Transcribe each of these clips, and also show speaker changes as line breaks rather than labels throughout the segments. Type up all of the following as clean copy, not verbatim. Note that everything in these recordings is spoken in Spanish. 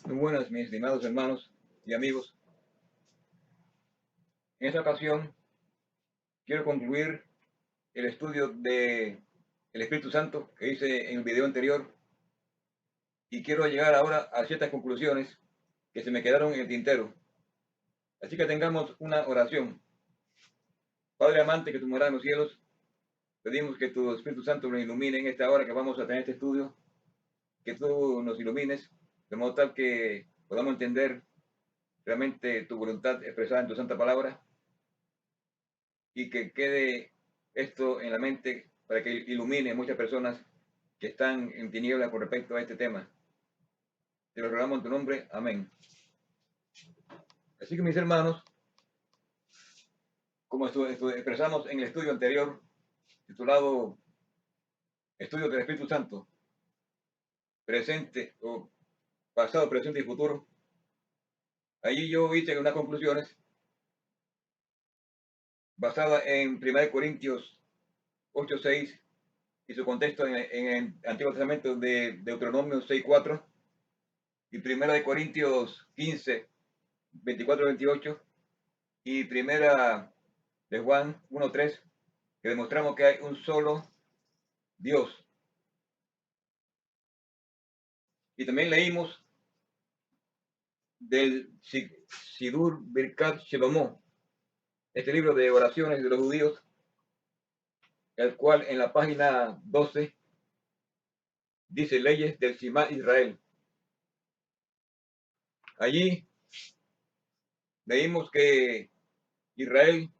Muy buenas, mis estimados hermanos y amigos. En esta ocasión quiero concluir el estudio de el Espíritu Santo que hice en el video anterior y quiero llegar ahora a ciertas conclusiones que se me quedaron en el tintero. Así que tengamos una oración. Padre amante que tú moras en los cielos, pedimos que tu Espíritu Santo nos ilumine en esta hora que vamos a tener este estudio, que tú nos ilumines de modo tal que podamos entender realmente tu voluntad expresada en tu santa palabra y que quede esto en la mente para que ilumine a muchas personas que están en tinieblas con respecto a este tema. Te lo rogamos en tu nombre. Amén. Así que mis hermanos, como expresamos en el estudio anterior, titulado Estudio del Espíritu Santo, presente o pasado, presente y futuro, allí yo hice unas conclusiones basadas en 1 Corintios 8:6 y su contexto en el Antiguo Testamento de Deuteronomio 6:4 y 1 Corintios 15, 24-28 y primera de Juan 1:3, que demostramos que hay un solo Dios. Y también leímos del Sidur Birkat Shlomo, este libro de oraciones de los judíos, el cual en la página 12 dice leyes del Shema Israel. Allí leímos que Israel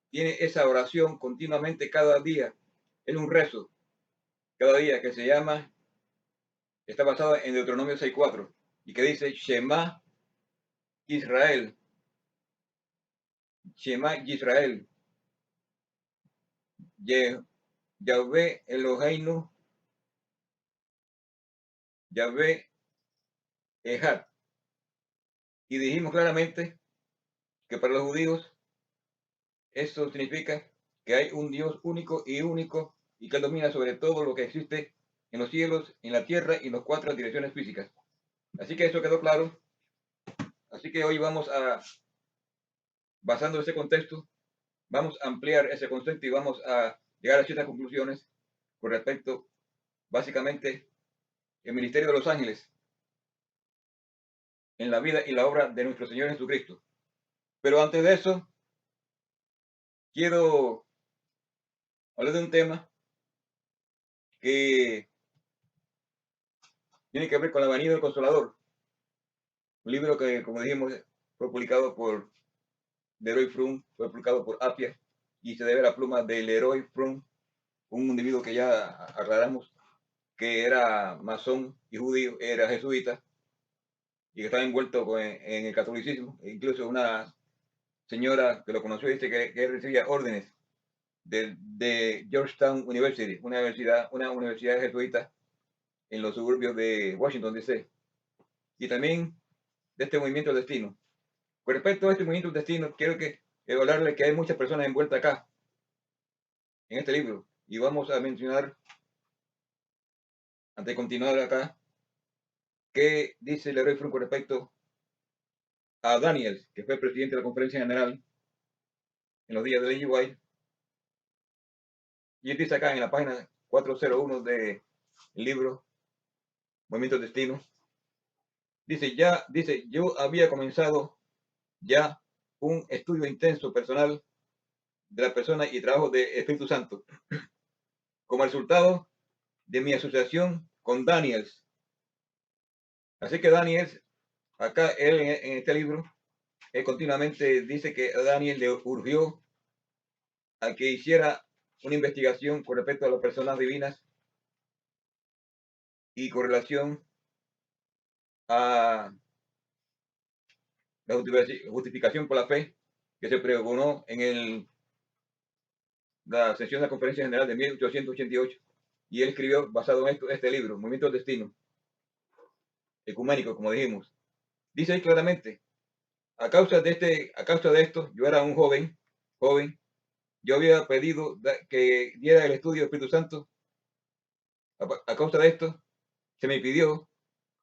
tiene esa oración continuamente cada día, en un rezo, cada día que se llama, está basado en Deuteronomio 6:4 y que dice Shema Israel, Shema Israel, Yahvé Eloheinu, Yahvé Ejad. Y dijimos claramente que para los judíos eso significa que hay un Dios único y que domina sobre todo lo que existe en los cielos, en la tierra y en las cuatro direcciones físicas. Así que eso quedó claro. Así que hoy vamos a, basando ese contexto, vamos a ampliar ese concepto y vamos a llegar a ciertas conclusiones con respecto, básicamente, el ministerio de los ángeles en la vida y la obra de nuestro Señor Jesucristo. Pero antes de eso, quiero hablar de un tema que tiene que ver con la venida del Consolador. Un libro que, como dijimos, fue publicado por Leroy Frum, fue publicado por Apia y se debe a la pluma de Leroy Frum, un individuo que ya aclaramos que era masón y judío, era jesuita y que estaba envuelto en el catolicismo. E incluso una señora que lo conoció dice que recibía órdenes de Georgetown University, una universidad jesuita en los suburbios de Washington, D.C. Y también de este movimiento destino. Con respecto a este movimiento destino, quiero hablarle que hay muchas personas envueltas acá, en este libro. Y vamos a mencionar, antes de continuar acá, qué dice Leroy Frum con respecto a Daniels, que fue presidente de la Conferencia General en los días de Ellen G. White. Y él dice acá en la página 401 del libro Movimiento Destino, dice, yo había comenzado ya un estudio intenso personal de la persona y trabajo de Espíritu Santo, como resultado de mi asociación con Daniels. Así que Daniels, acá él en este libro, él continuamente dice que a Daniel le urgió a que hiciera una investigación con respecto a las personas divinas y con relación a la justificación por la fe que se pregonó en la sesión de la Conferencia General de 1888. Y él escribió, basado en esto, este libro, Movimiento del Destino, ecuménico, como dijimos. Dice ahí claramente, a causa de esto, yo era un joven, yo había pedido que diera el estudio del Espíritu Santo. A causa de esto, se me pidió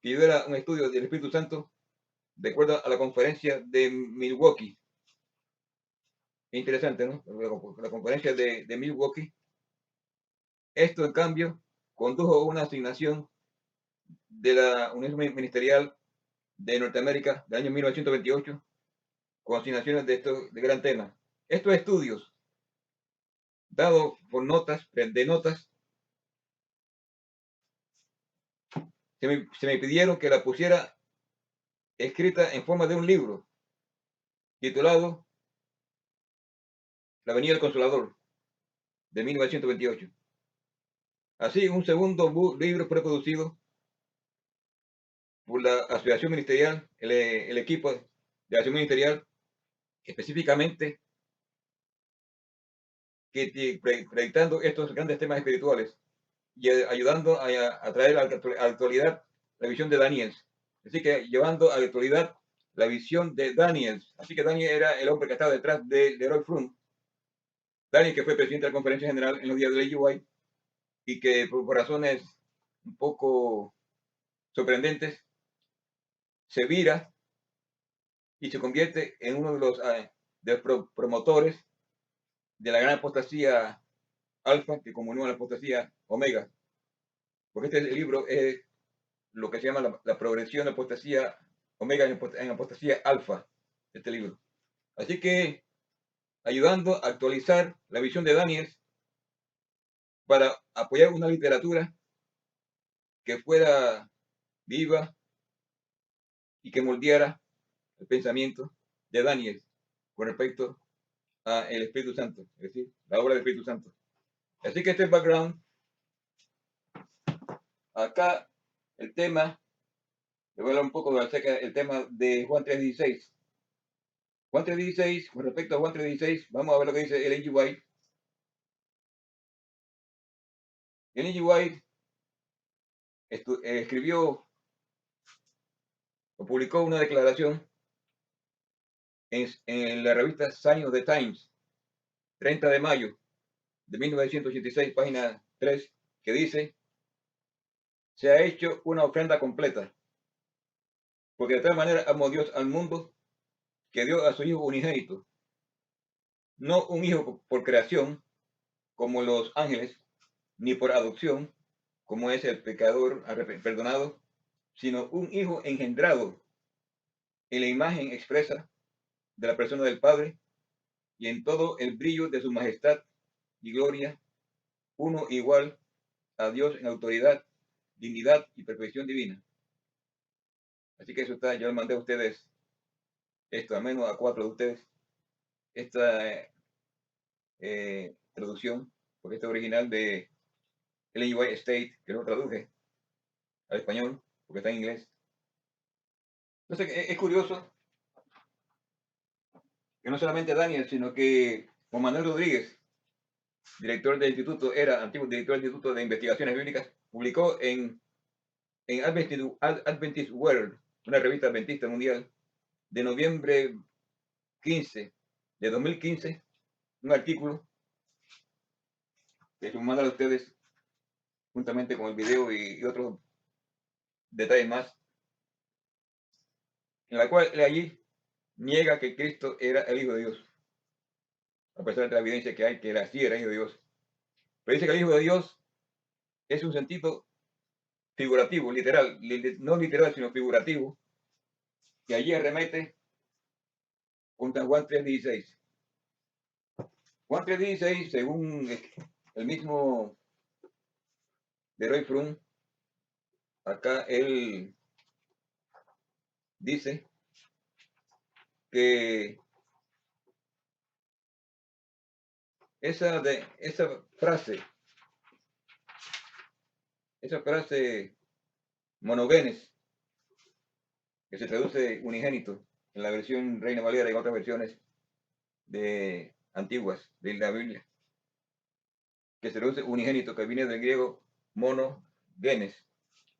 que yo era un estudio del Espíritu Santo de acuerdo a la conferencia de Milwaukee. Interesante, ¿no? La conferencia de Milwaukee. Esto, en cambio, condujo a una asignación de la Unión Ministerial de Norteamérica del año 1928 con asignaciones de gran tema. Estos estudios, dados por notas, de notas, se me pidieron que la pusiera escrita en forma de un libro titulado La Venida del Consolador, de 1928. Así, un segundo libro fue producido por la Asociación Ministerial, el equipo de la Asociación Ministerial, específicamente que proyectando estos grandes temas espirituales y ayudando a traer a la actualidad la visión de Daniel. Así que llevando a la actualidad la visión de Daniel. Así que Daniel era el hombre que estaba detrás de Leroy Frum. Daniel, que fue presidente de la Conferencia General en los días de AGY y que por razones un poco sorprendentes se vira y se convierte en uno de los promotores de la gran apostasía alfa que comunó a la apostasía omega. Porque este libro es lo que se llama la progresión de apostasía omega en apostasía alfa, este libro. Así que ayudando a actualizar la visión de Daniel para apoyar una literatura que fuera viva y que moldeara el pensamiento de Daniel con respecto al Espíritu Santo, es decir, la obra del Espíritu Santo. Así que este background, acá el tema, le voy a hablar un poco acerca del tema de Juan 3:16. Juan 3:16, con respecto a Juan 3:16, vamos a ver lo que dice Ellen G. White. Ellen G. White escribió o publicó una declaración en la revista Sign of the Times, 30 de mayo de 1986, página 3, que dice: se ha hecho una ofrenda completa, porque de tal manera amó Dios al mundo que dio a su Hijo unigénito, no un hijo por creación, como los ángeles, ni por adopción, como es el pecador perdonado, sino un hijo engendrado en la imagen expresa de la persona del Padre y en todo el brillo de su majestad y gloria, uno igual a Dios en autoridad, dignidad y perfección divina. Así que eso está, yo les mandé a ustedes esto, al menos a 4 de ustedes, esta traducción, porque este original de Ellen White State, que lo traduje al español, porque está en inglés. Entonces, es curioso que no solamente Daniel, sino que Juan Manuel Rodríguez, director del instituto, era antiguo director del Instituto de Investigaciones Bíblicas, publicó en Adventist World, una revista adventista mundial, de noviembre 15 de 2015, un artículo que les mando a ustedes juntamente con el video y otros detalles más, en la cual él allí niega que Cristo era el Hijo de Dios, a pesar de la evidencia que hay que él sí era Hijo de Dios. Pero dice que el Hijo de Dios es un sentido figurativo, literal, no literal, sino figurativo, que allí arremete contra Juan 3:16. Juan 3:16, según el mismo Leroy Frum, acá él dice que esa frase monogenes, que se traduce unigénito en la versión Reina Valera y en otras versiones de antiguas de la Biblia, que se traduce unigénito, que viene del griego monogenes,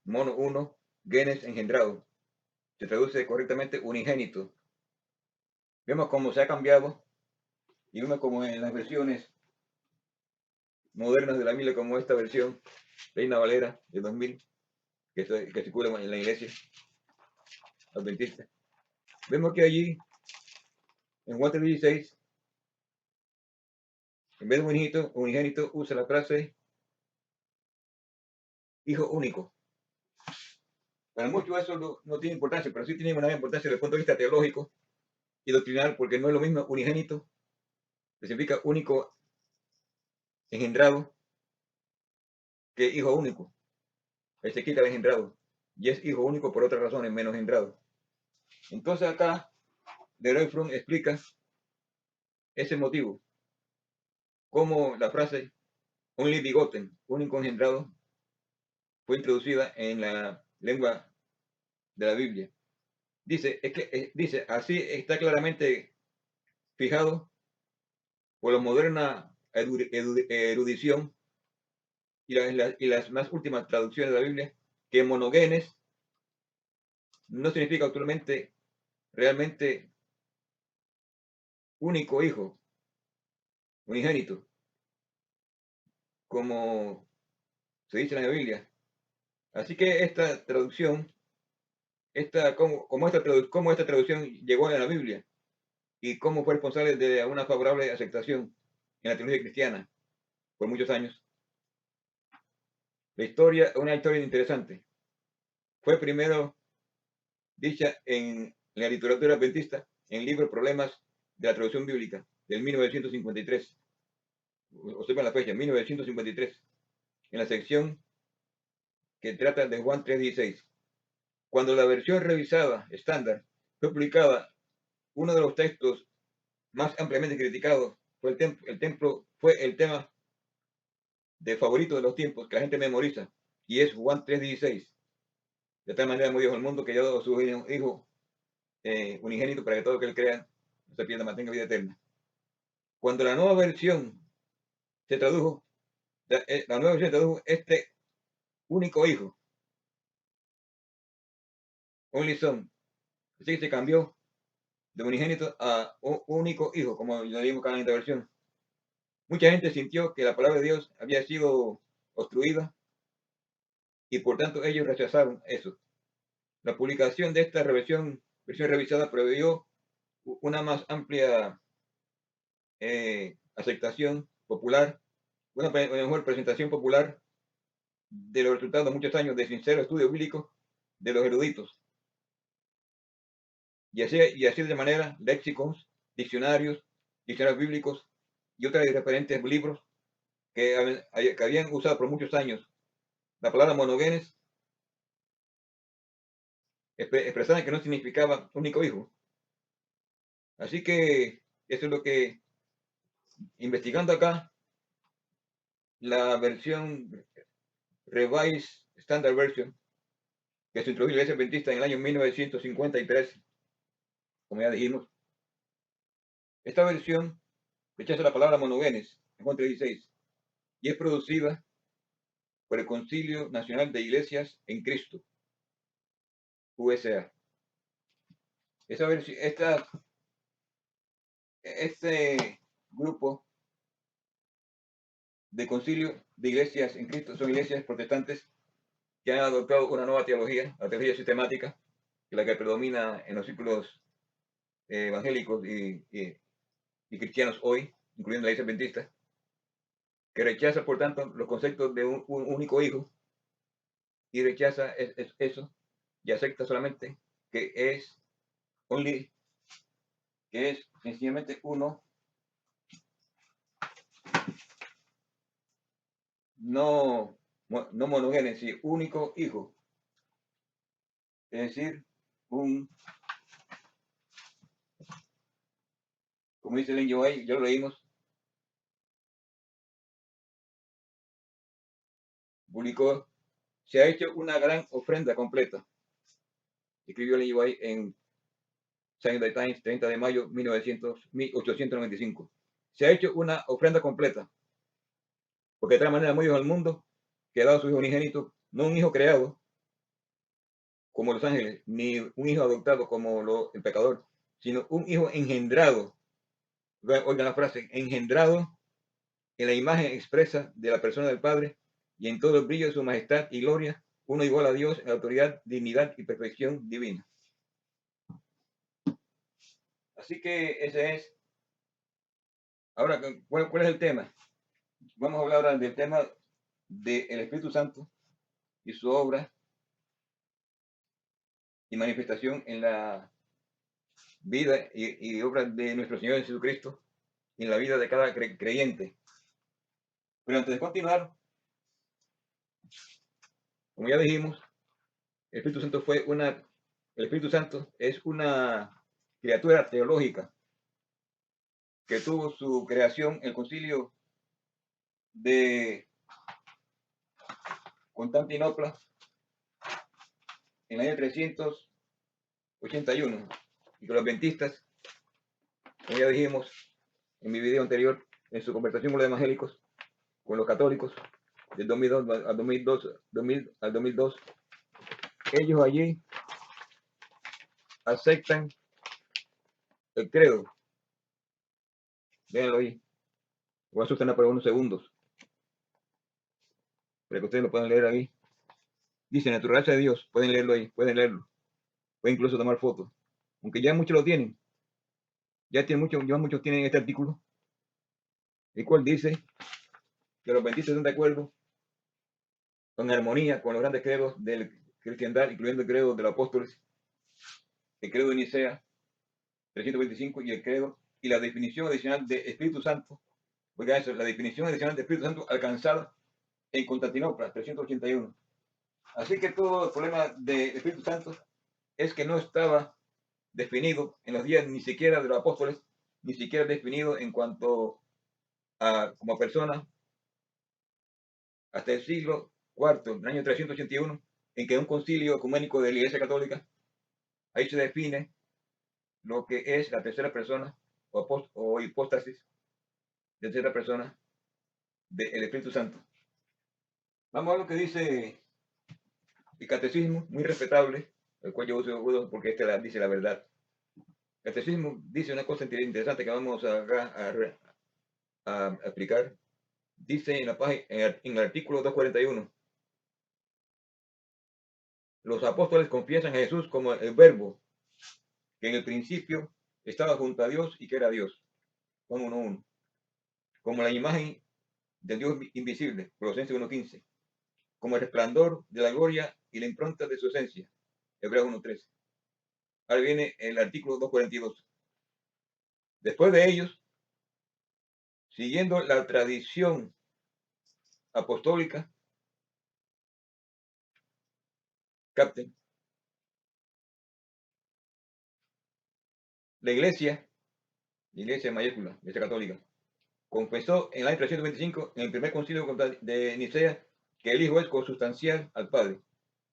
mono uno, genes engendrado, se traduce correctamente unigénito. Vemos cómo se ha cambiado y vemos como en las versiones modernas de la Biblia, como esta versión Reina Valera de 2000, que circula en la iglesia adventista. Vemos que allí, en Juan 3:16, en vez de unigénito usa la frase hijo único. Para muchos eso no tiene importancia, pero sí tiene una importancia desde el punto de vista teológico y doctrinal, porque no es lo mismo unigénito, que significa único engendrado, que hijo único. Él se quita el engendrado y es hijo único por otras razones, menos engendrado. Entonces acá, Leroy Fromm explica ese motivo, cómo la frase only begotten, único engendrado, fue introducida en la lengua de la Biblia. Dice, así está claramente fijado por la moderna erudición y las más últimas traducciones de la Biblia, que monogenes no significa actualmente realmente único hijo, unigénito, como se dice en la Biblia. Así que esta traducción, cómo esta traducción llegó a la Biblia y cómo fue responsable de una favorable aceptación en la teología cristiana por muchos años. La historia, una historia interesante. Fue primero dicha en la literatura adventista, en el libro Problemas de la Traducción Bíblica, del 1953. Observen la fecha, 1953, en la sección que trata de Juan 3:16. Cuando la versión revisada estándar fue publicada, uno de los textos más ampliamente criticados fue el tema de favorito de los tiempos que la gente memoriza, y es Juan 3:16. De tal manera muy Dios al mundo que ya dio a su hijo unigénito para que todo lo que él crea no se pierda, mantenga vida eterna. Cuando la nueva versión se tradujo, la nueva versión tradujo este único hijo, only son, así que se cambió de unigénito a único hijo, como lo vimos acá en esta versión. Mucha gente sintió que la palabra de Dios había sido obstruida y por tanto ellos rechazaron eso. La publicación de esta versión revisada previó una más amplia aceptación popular, una mejor presentación popular de los resultados de muchos años de sincero estudio bíblico de los eruditos. Y así de manera, léxicos, diccionarios bíblicos y otros referentes libros que habían usado por muchos años la palabra monogenes, expresaban que no significaba único hijo. Así que eso es lo que, investigando acá, la versión Revised Standard Version, que se introdujo en la Iglesia Adventista en el año 1953, como ya dijimos, esta versión rechaza la palabra monogenes en Juan 3:16 y es producida por el Concilio Nacional de Iglesias en Cristo, USA. Este grupo de concilio de iglesias en Cristo son iglesias protestantes que han adoptado una nueva teología, la teología sistemática, que es la que predomina en los círculos evangélicos y cristianos hoy, incluyendo la iglesia adventista, que rechaza, por tanto, los conceptos de un único hijo y rechaza eso y acepta solamente que es only, que es sencillamente uno, no monogénesis, único hijo, es decir, como dice Ellen G. White, ya lo leímos, publicó, se ha hecho una gran ofrenda completa. Escribió Ellen G. White en Sunday Times, 30 de mayo 1895. Se ha hecho una ofrenda completa, porque de tal manera muy Dios al mundo que ha dado a su hijo unigénito, no un hijo creado como los ángeles, ni un hijo adoptado como el pecador, sino un hijo engendrado. Oigan la frase, engendrado en la imagen expresa de la persona del Padre y en todo el brillo de su majestad y gloria uno igual a Dios en autoridad, dignidad y perfección divina. Así que ese es. Ahora, ¿cuál es el tema? Vamos a hablar ahora del tema del Espíritu Santo y su obra y manifestación en la vida y obra de nuestro Señor Jesucristo y en la vida de cada creyente. Pero antes de continuar, como ya dijimos, el Espíritu Santo el Espíritu Santo es una criatura teológica que tuvo su creación en el concilio de Constantinopla en el año 381 y que los adventistas, como ya dijimos en mi video anterior, en su conversación con los evangélicos, con los católicos, del 2002 al 2002, ellos allí aceptan el credo. Véanlo ahí. Voy a sostener por unos segundos para que ustedes lo puedan leer ahí. Dice naturaleza de Dios. Pueden leerlo ahí, pueden leerlo. Pueden incluso tomar fotos. Aunque ya muchos lo tienen. Ya muchos tienen este artículo, el cual dice que los adventistas están de acuerdo en armonía con los grandes credos del cristiandad, incluyendo el credo de los apóstoles, el credo de Nicea 325 y el credo y la definición adicional de Espíritu Santo. Oiga eso, la definición adicional de Espíritu Santo alcanzada en Constantinopla 381. Así que todo el problema del Espíritu Santo es que no estaba definido en los días ni siquiera de los apóstoles, ni siquiera definido en cuanto a como persona hasta el siglo IV, en el año 381, en que un concilio ecuménico de la Iglesia Católica, ahí se define lo que es la tercera persona o hipóstasis de tercera persona del Espíritu Santo. Vamos a ver lo que dice el catecismo, muy respetable, el cual yo uso porque este dice la verdad. El catecismo dice una cosa interesante que vamos a explicar. Dice en la página, en el artículo 241, los apóstoles confiesan a Jesús como el verbo que en el principio estaba junto a Dios y que era Dios. Juan 1:1. Como la imagen del Dios invisible, Colosenses 1:15. Como el resplandor de la gloria y la impronta de su esencia, Hebreos 1:13. Ahora viene el artículo 242. Después de ellos, siguiendo la tradición apostólica, capten, la iglesia mayúscula, la iglesia católica, confesó en el año 325, en el primer concilio de Nicea, que el Hijo es consustancial al Padre,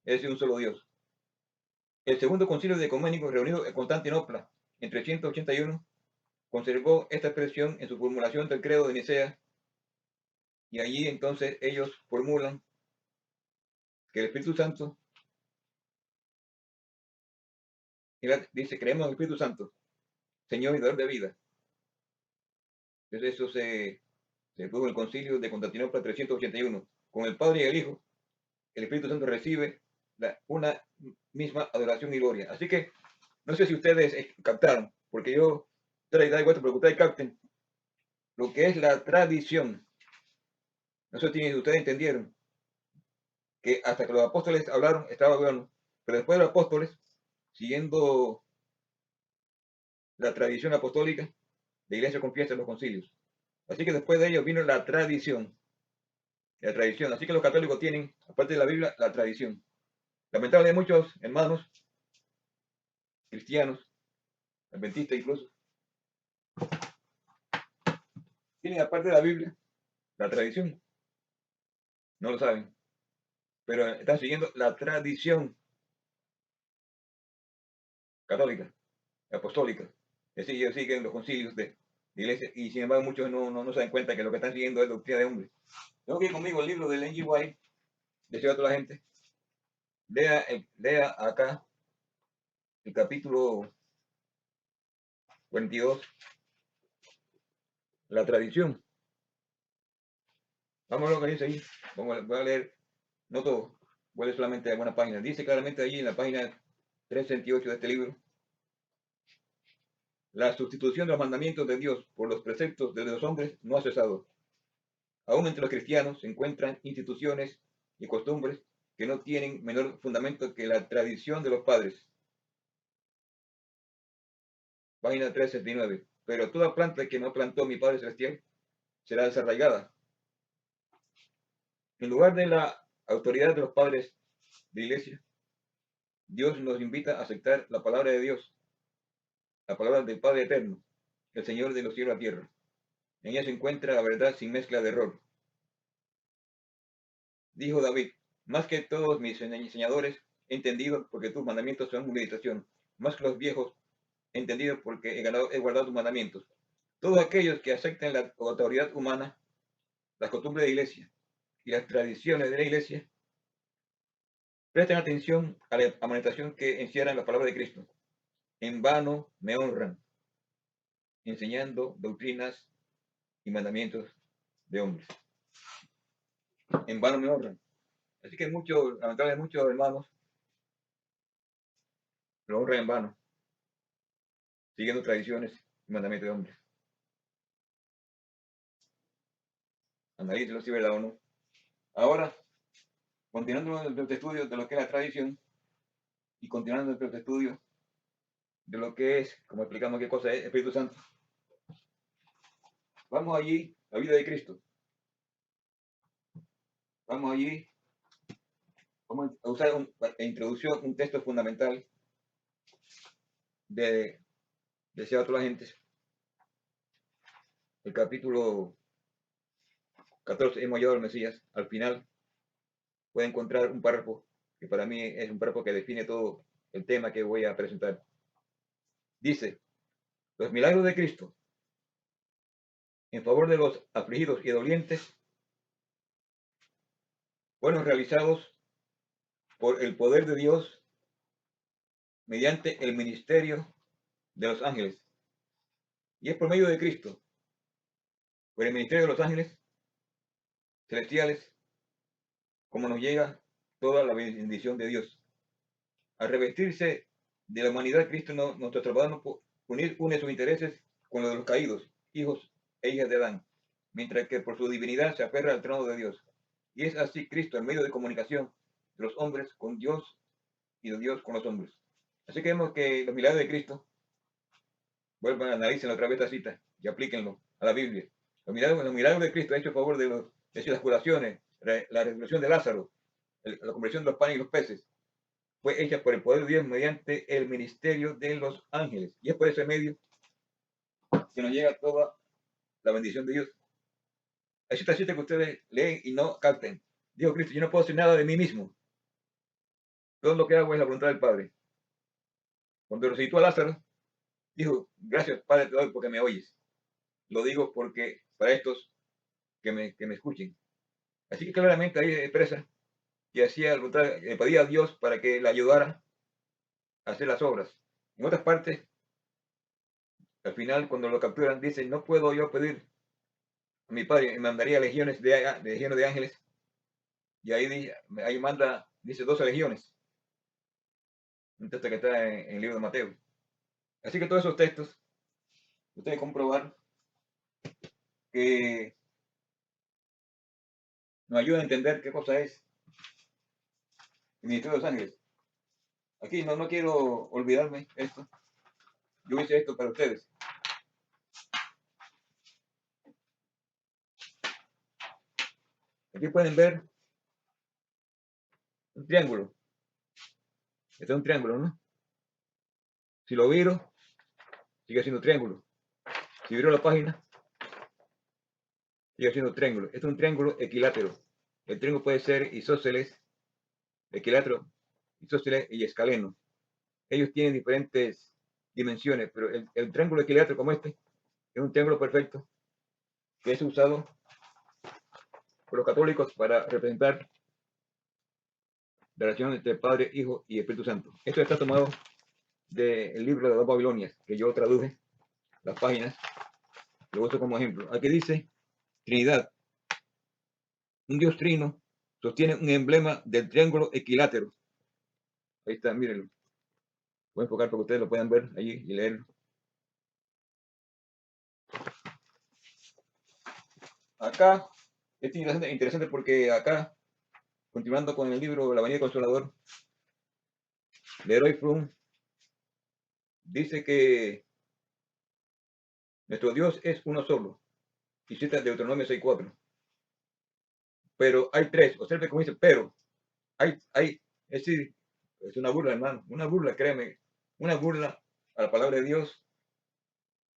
es decir, un solo Dios. El segundo concilio de ecuménicos reunido en Constantinopla en 381 conservó esta expresión en su formulación del credo de Nicea, y allí entonces ellos formulan que el Espíritu Santo, dice, creemos en el Espíritu Santo, Señor y dador de vida. Entonces eso se produjo en el concilio de Constantinopla 381. Con el Padre y el Hijo, el Espíritu Santo recibe una misma adoración y gloria. Así que, no sé si ustedes captaron, porque yo estoy de vuelta, pero que ustedes capten lo que es la tradición. No sé si ustedes entendieron que hasta que los apóstoles hablaron estaba bueno, pero después de los apóstoles, siguiendo la tradición apostólica, la iglesia confiesa en los concilios. Así que después de ellos vino la tradición. La tradición. Así que los católicos tienen, aparte de la Biblia, la tradición. Lamentablemente muchos hermanos cristianos, adventistas incluso, tienen aparte de la Biblia, la tradición. No lo saben, pero están siguiendo la tradición católica, apostólica. Es decir, ellos siguen los concilios de la iglesia y sin embargo muchos no se dan cuenta que lo que están siguiendo es doctrina de hombre. Tengo que ir conmigo el libro de Ellen G. White, deseo a toda la gente, lea acá el capítulo 42, la tradición. Vamos a lo que dice ahí. Voy a leer, no todo, Voy a leer solamente alguna página. Dice claramente allí en la página 368 de este libro: la sustitución de los mandamientos de Dios por los preceptos de los hombres no ha cesado. Aún entre los cristianos se encuentran instituciones y costumbres que no tienen menor fundamento que la tradición de los padres. Página 369. Pero toda planta que no plantó mi Padre Celestial será desarraigada. En lugar de la autoridad de los padres de iglesia, Dios nos invita a aceptar la palabra de Dios, la palabra del Padre Eterno, el Señor de los cielos y la tierra. En ella se encuentra la verdad sin mezcla de error. Dijo David: más que todos mis enseñadores he entendido, porque tus mandamientos son mi meditación. Más que los viejos he entendido, porque he guardado tus mandamientos. Todos aquellos que aceptan la autoridad humana, las costumbres de la iglesia y las tradiciones de la iglesia, presten atención a la amonestación que encierran la palabra de Cristo. En vano me honran, enseñando doctrinas y mandamientos de hombres. En vano me honran. Así que lamentablemente muchos hermanos lo honran en vano, siguiendo tradiciones y mandamientos de hombres. Analícelo si es verdad o no. Ahora, continuando nuestro estudio de lo que es la tradición y continuando nuestro estudio de lo que es, como explicamos qué cosa es Espíritu Santo, vamos allí, la vida de Cristo. Vamos allí, vamos a usar introducción, un texto fundamental de Deseado a todas las gentes. El capítulo 14, hemos llegado al Mesías. Al final puede encontrar un párrafo que para mí es un párrafo que define todo el tema que voy a presentar. Dice: los milagros de Cristo en favor de los afligidos y dolientes fueron realizados por el poder de Dios mediante el ministerio de los ángeles. Y es por medio de Cristo, por el ministerio de los ángeles celestiales, como nos llega toda la bendición de Dios. Al revestirse de la humanidad, Cristo nuestro Salvador une sus intereses con los de los caídos, hijos e hijas de Adán, mientras que por su divinidad se aferra al trono de Dios. Y es así Cristo el medio de comunicación de los hombres con Dios y de Dios con los hombres. Así que vemos que los milagros de Cristo, vuelvan a analizar otra vez esta cita y aplíquenlo a la Biblia. Los milagros de Cristo hechos a favor de las curaciones, la resurrección de Lázaro, la conversión de los panes y los peces, fue hecha por el poder de Dios mediante el ministerio de los ángeles. Y es por ese medio que nos llega toda la bendición de Dios. Hay cita que ustedes leen y no capten. Dijo Cristo: yo no puedo hacer nada de mí mismo. Todo lo que hago es la voluntad del Padre. Cuando resucitó a Lázaro, dijo: gracias, Padre, te doy porque me oyes. Lo digo porque para estos que me escuchen. Así que claramente ahí expresa que le pedía a Dios para que le ayudara a hacer las obras. En otras partes, al final, cuando lo capturan, dice: no puedo yo pedir a mi Padre, me mandaría legiones de ángeles. Y ahí manda, dice, 12 legiones. Un texto que está en el libro de Mateo. Así que todos esos textos, ustedes comprobar que nos ayudan a entender qué cosa es el ministerio de los ángeles. Aquí no quiero olvidarme esto. Yo hice esto para ustedes. Aquí pueden ver un triángulo. Este es un triángulo, ¿no? Si lo viro, sigue siendo triángulo. Si viro la página, sigue siendo triángulo. Este es un triángulo equilátero. El triángulo puede ser isósceles, equilátero, isósceles y escaleno. Ellos tienen diferentes dimensiones, pero el triángulo equilátero como este es un triángulo perfecto que es usado por los católicos para representar la relación entre Padre, Hijo y Espíritu Santo. Esto está tomado del libro de las Babilonias, que yo traduje las páginas, lo uso como ejemplo. Aquí dice Trinidad, un Dios trino, sostiene un emblema del triángulo equilátero. Ahí está, mírenlo. Voy a enfocar para que ustedes lo puedan ver allí y leerlo. Acá, es interesante porque acá, continuando con el libro La Avenida Consolador, Leroy Froome dice que nuestro Dios es uno solo, y cita Deuteronomio 6:4. Pero hay tres, observe cómo dice, pero, es decir, es una burla, hermano, una burla, créeme, una burla a la palabra de Dios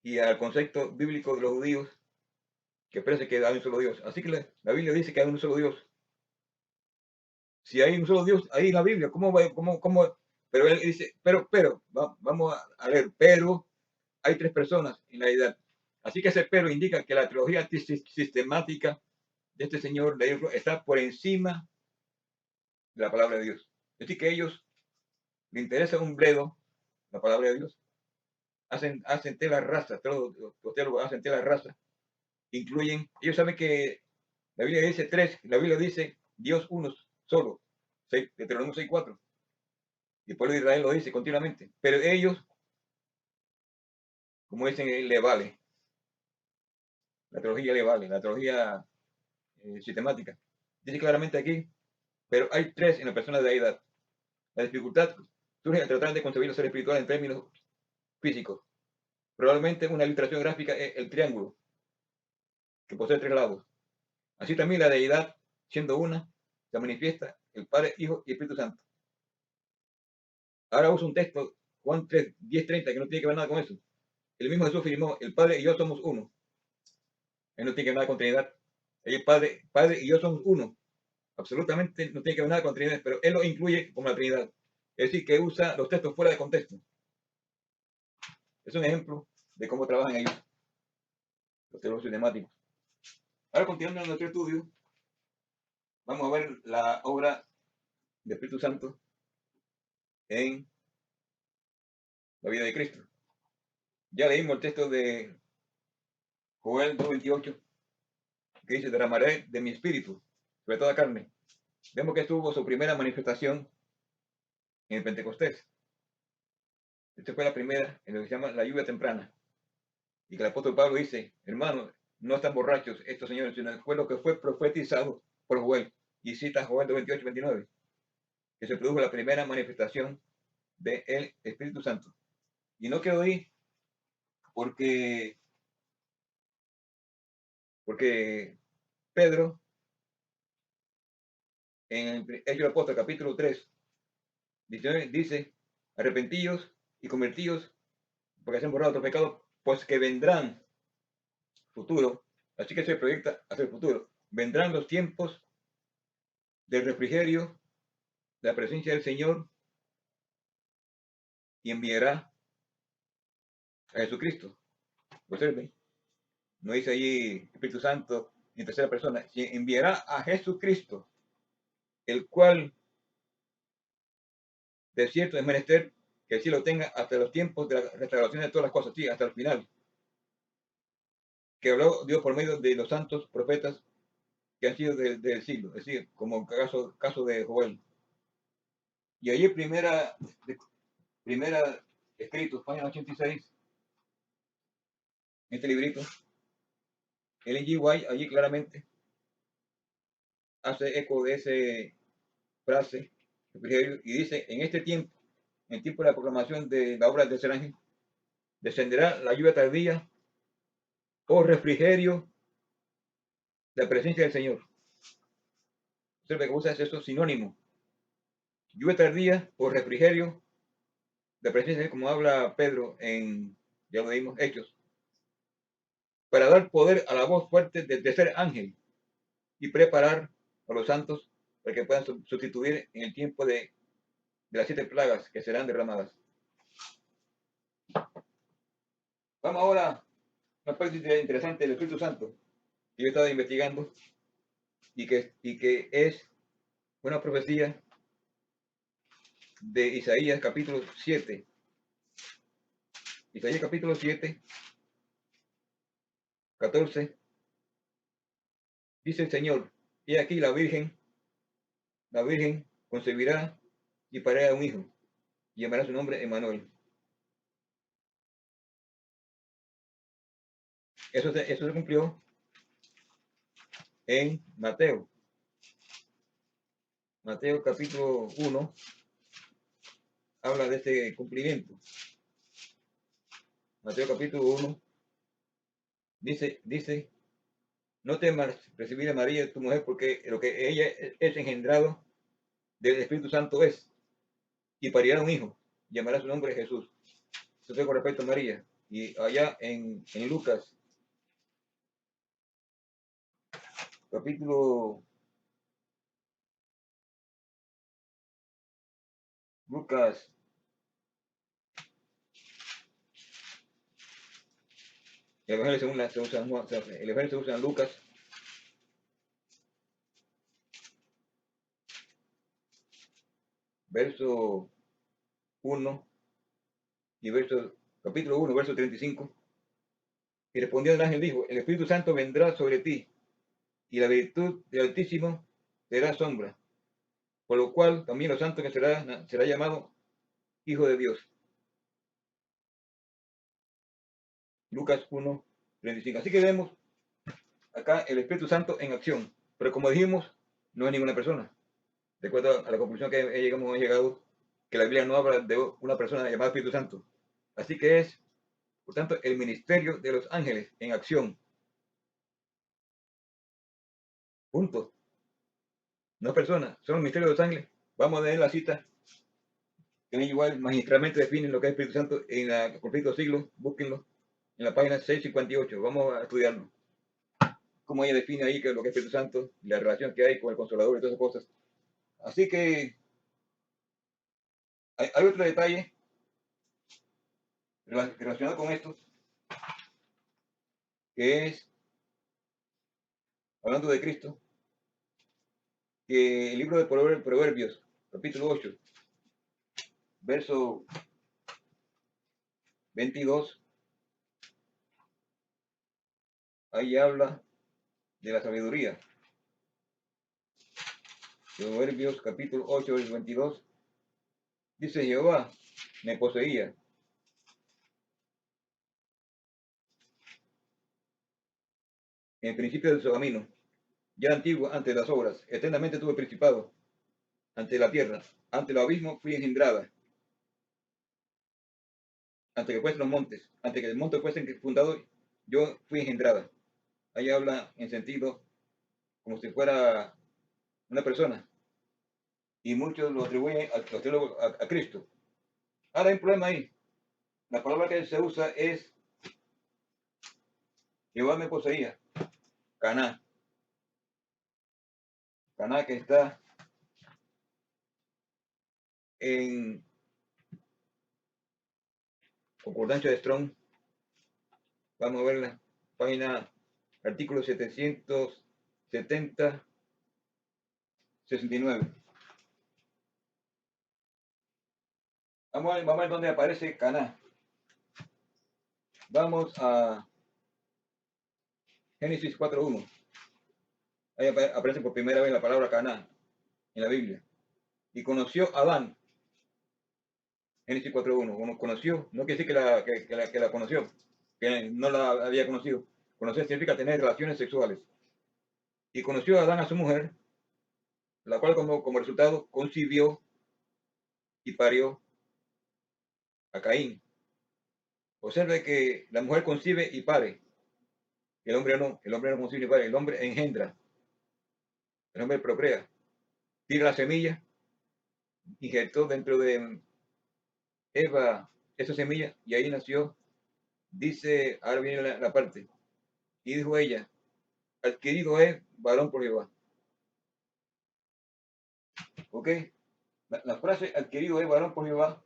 y al concepto bíblico de los judíos, que parece que hay un solo Dios. Así que la Biblia dice que hay un solo Dios. Si hay un solo Dios, ahí en la Biblia, ¿cómo va? ¿Cómo? Pero él dice, vamos a leer, pero hay tres personas en la deidad. Así que ese pero indica que la teología sistemática de este señor de Israel está por encima de la palabra de Dios. Es decir, que a ellos les interesa un bledo la palabra de Dios. Hacen tela rasa, todos los teólogos hacen tela rasa. Incluyen, ellos saben que la Biblia dice tres, la Biblia dice Dios uno solo, Deuteronomio 6:4. Y el pueblo de Israel lo dice continuamente. Pero ellos, como dicen, le vale. La teología le vale, la teología sistemática. Dice claramente aquí, pero hay tres en la persona de la deidad. La dificultad surge al tratar de concebir el ser espiritual en términos físicos. Probablemente una ilustración gráfica es el triángulo, que posee tres lados. Así también la deidad, siendo una, se manifiesta el Padre, Hijo y Espíritu Santo. Ahora uso un texto, Juan 3, 10:30, que no tiene que ver nada con eso. El mismo Jesús afirmó, el Padre y yo somos uno. Él no tiene que ver nada con Trinidad. El Padre y yo somos uno. Absolutamente no tiene que ver nada con Trinidad, pero él lo incluye como la Trinidad. Es decir, que usa los textos fuera de contexto. Es un ejemplo de cómo trabajan ellos, los teólogos sistemáticos. Ahora, continuando en nuestro estudio, vamos a ver la obra del Espíritu Santo en la vida de Cristo. Ya leímos el texto de Joel 2:28, que dice, derramaré de mi espíritu sobre toda carne. Vemos que tuvo su primera manifestación en el Pentecostés. Esta fue la primera en lo que se llama la lluvia temprana. Y que el apóstol Pablo dice, hermanos, no están borrachos estos señores, sino fue lo que fue profetizado por Joel. Y cita Joel 2:28-29, que se produjo la primera manifestación del Espíritu Santo. Y no quedó ahí porque Pedro, en Hechos del Apóstol, capítulo 3, dice, arrepentíos y convertíos, porque se han borrado otros pecados, pues que vendrán futuro. Así que se proyecta hacia el futuro. Vendrán los tiempos del refrigerio, de la presencia del Señor, y enviará a Jesucristo. Observen, no dice allí Espíritu Santo en tercera persona, enviará a Jesucristo, el cual de cierto es menester que el cielo tenga hasta los tiempos de la restauración de todas las cosas, sí, hasta el final, que habló Dios por medio de los santos profetas que han sido del siglo, es decir, como el caso de Joel. Y allí primera escrito, página 86, en este librito, el G. White allí claramente hace eco de esa frase y dice, en este tiempo, en el tiempo de la proclamación de la obra del tercer ángel, descenderá la lluvia tardía o refrigerio de la presencia del Señor. Observe que usa eso sinónimo. Lluvia tardía o refrigerio de la presencia del Señor, como habla Pedro en, ya lo dimos, Hechos, para dar poder a la voz fuerte del tercer ángel y preparar a los santos para que puedan sustituir en el tiempo de las 7 plagas que serán derramadas. Vamos ahora a una parte interesante del Espíritu Santo que yo he estado investigando y que es una profecía de Isaías capítulo 7. Isaías capítulo 7, 14. Dice el Señor, he aquí la Virgen la Virgen concebirá y parirá un hijo, y llamará su nombre Emmanuel. Eso se cumplió en Mateo. Mateo capítulo 1 habla de este cumplimiento. Mateo capítulo 1 dice, no temas recibir a María, tu mujer, porque lo que ella es engendrado del Espíritu Santo es, y parirá un hijo, llamará su nombre Jesús. Eso fue con respecto a María. Y allá en Lucas, capítulo Lucas, el Evangelio se usa el Evangelio se usa en Lucas, verso 1 y capítulo 1, verso 35. Y respondió el ángel, dijo, el Espíritu Santo vendrá sobre ti, y la virtud del Altísimo será sombra, por lo cual también lo santo que será llamado Hijo de Dios. Lucas 1, 35. Así que vemos acá el Espíritu Santo en acción, pero como dijimos, no es ninguna persona. De acuerdo a la conclusión que hemos llegado, que la Biblia no habla de una persona llamada Espíritu Santo. Así que es, por tanto, el ministerio de los ángeles en acción. Punto. No es persona, son los misterios de los ángeles. Vamos a leer la cita que igual magistralmente definen lo que es Espíritu Santo en el conflicto siglo, búsquenlo en la página 658. Vamos a estudiarlo. Cómo ella define ahí que es lo que es Espíritu Santo, la relación que hay con el Consolador y todas esas cosas. Así que hay otro detalle relacionado con esto, que es, hablando de Cristo, que el libro de Proverbios, capítulo 8, verso 22, ahí habla de la sabiduría. Proverbios capítulo 8, verso 22, dice Jehová, me poseía. En principio de su camino, ya antiguo ante las obras, eternamente tuve principado, ante la tierra, ante el abismo fui engendrada, ante que fuesen los montes, ante que el monte fuesen fundados, yo fui engendrada. Ahí habla en sentido como si fuera una persona, y muchos lo atribuyen a Cristo. Ahora hay un problema ahí. La palabra que se usa es Jehová me poseía, Caná. Caná que está en concordancia de Strong. Vamos a ver la página, artículo 770, 69. Vamos a ver dónde aparece Caná. Vamos a Génesis 4.1. Ahí aparece por primera vez la palabra Caná en la Biblia. Y conoció a Adán. Génesis 4.1. Conoció, no quiere decir que la conoció, que no la había conocido. Conocer significa tener relaciones sexuales. Y conoció a Adán a su mujer, la cual como resultado concibió y parió a Caín. Observe que la mujer concibe y pare. El hombre no concibe ni pare, el hombre engendra, el hombre procrea. Tira la semilla, injertó dentro de Eva esa semilla y ahí nació. Dice, ahora viene la parte. Y dijo ella, adquirido es varón por Jehová. ¿Ok? La frase adquirido es varón por Jehová,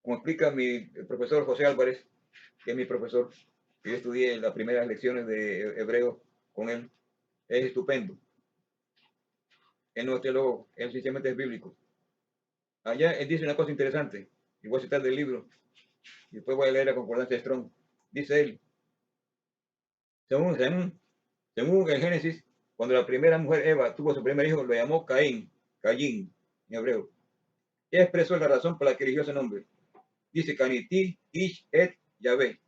como explica el profesor José Álvarez, que es mi profesor, que yo estudié las primeras lecciones de hebreo con él, es estupendo. Él no es teólogo, él sencillamente es bíblico. Allá él dice una cosa interesante, y voy a citar del libro, y después voy a leer la concordancia de Strong. Dice él, según el Génesis, Cuando la primera mujer Eva tuvo su primer hijo, lo llamó Caín, Caín, en hebreo. Ella expresó la razón por la que eligió ese nombre. Dice Canití, Ish, Et, Yahvé.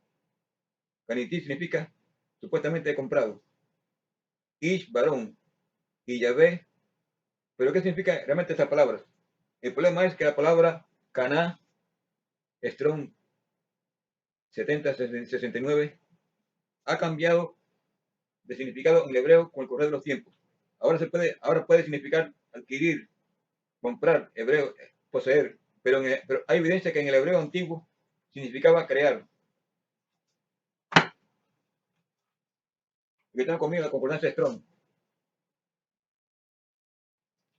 Canití significa supuestamente comprado. Ish, varón. Y Yahvé. ¿Pero qué significa realmente esta palabra? El problema es que la palabra Caná, Strong 7069, ha cambiado de significado en el hebreo con el correr de los tiempos. Ahora puede significar adquirir, comprar, hebreo, poseer, pero hay evidencia que en el hebreo antiguo significaba crear. Que tengo conmigo la concordancia de Strong.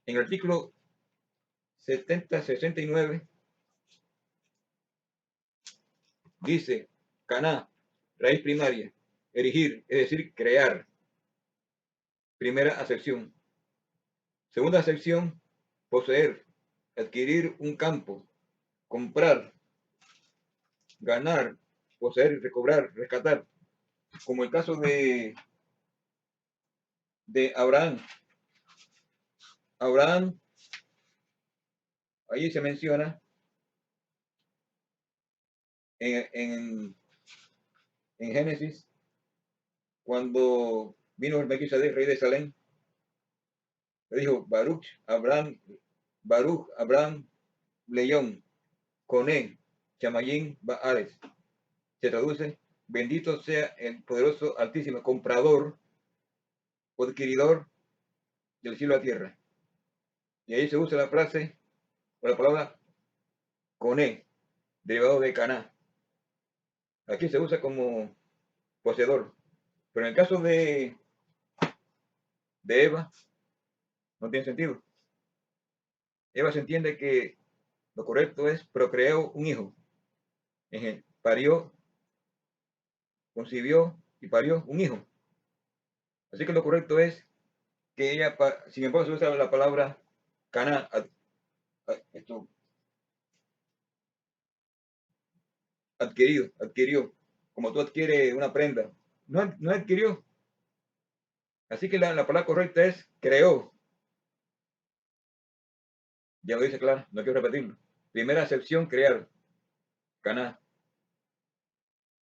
En el artículo 7069 dice Caná, raíz primaria, erigir, es decir, crear. Primera acepción. Segunda acepción, poseer, adquirir un campo, comprar, ganar, poseer, recobrar, rescatar. Como el caso de Abraham. Abraham, ahí se menciona en Génesis, cuando vino el Melquisedec, rey de Salem, le dijo Baruch, Abraham, León, Coné, Chamayín, Baales. Se traduce, bendito sea el poderoso, altísimo, comprador o adquiridor del cielo a la tierra. Y ahí se usa la frase, o la palabra Coné, derivado de Caná. Aquí se usa como poseedor. Pero en el caso de Eva, no tiene sentido. Eva se entiende que lo correcto es procreó un hijo. Parió, concibió y parió un hijo. Así que lo correcto es que ella, sin embargo, se usa la palabra Caná, adquirió, como tú adquieres una prenda. No adquirió. Así que la palabra correcta es creó. Ya lo dice claro, no quiero repetirlo. Primera acepción, crear. Caná.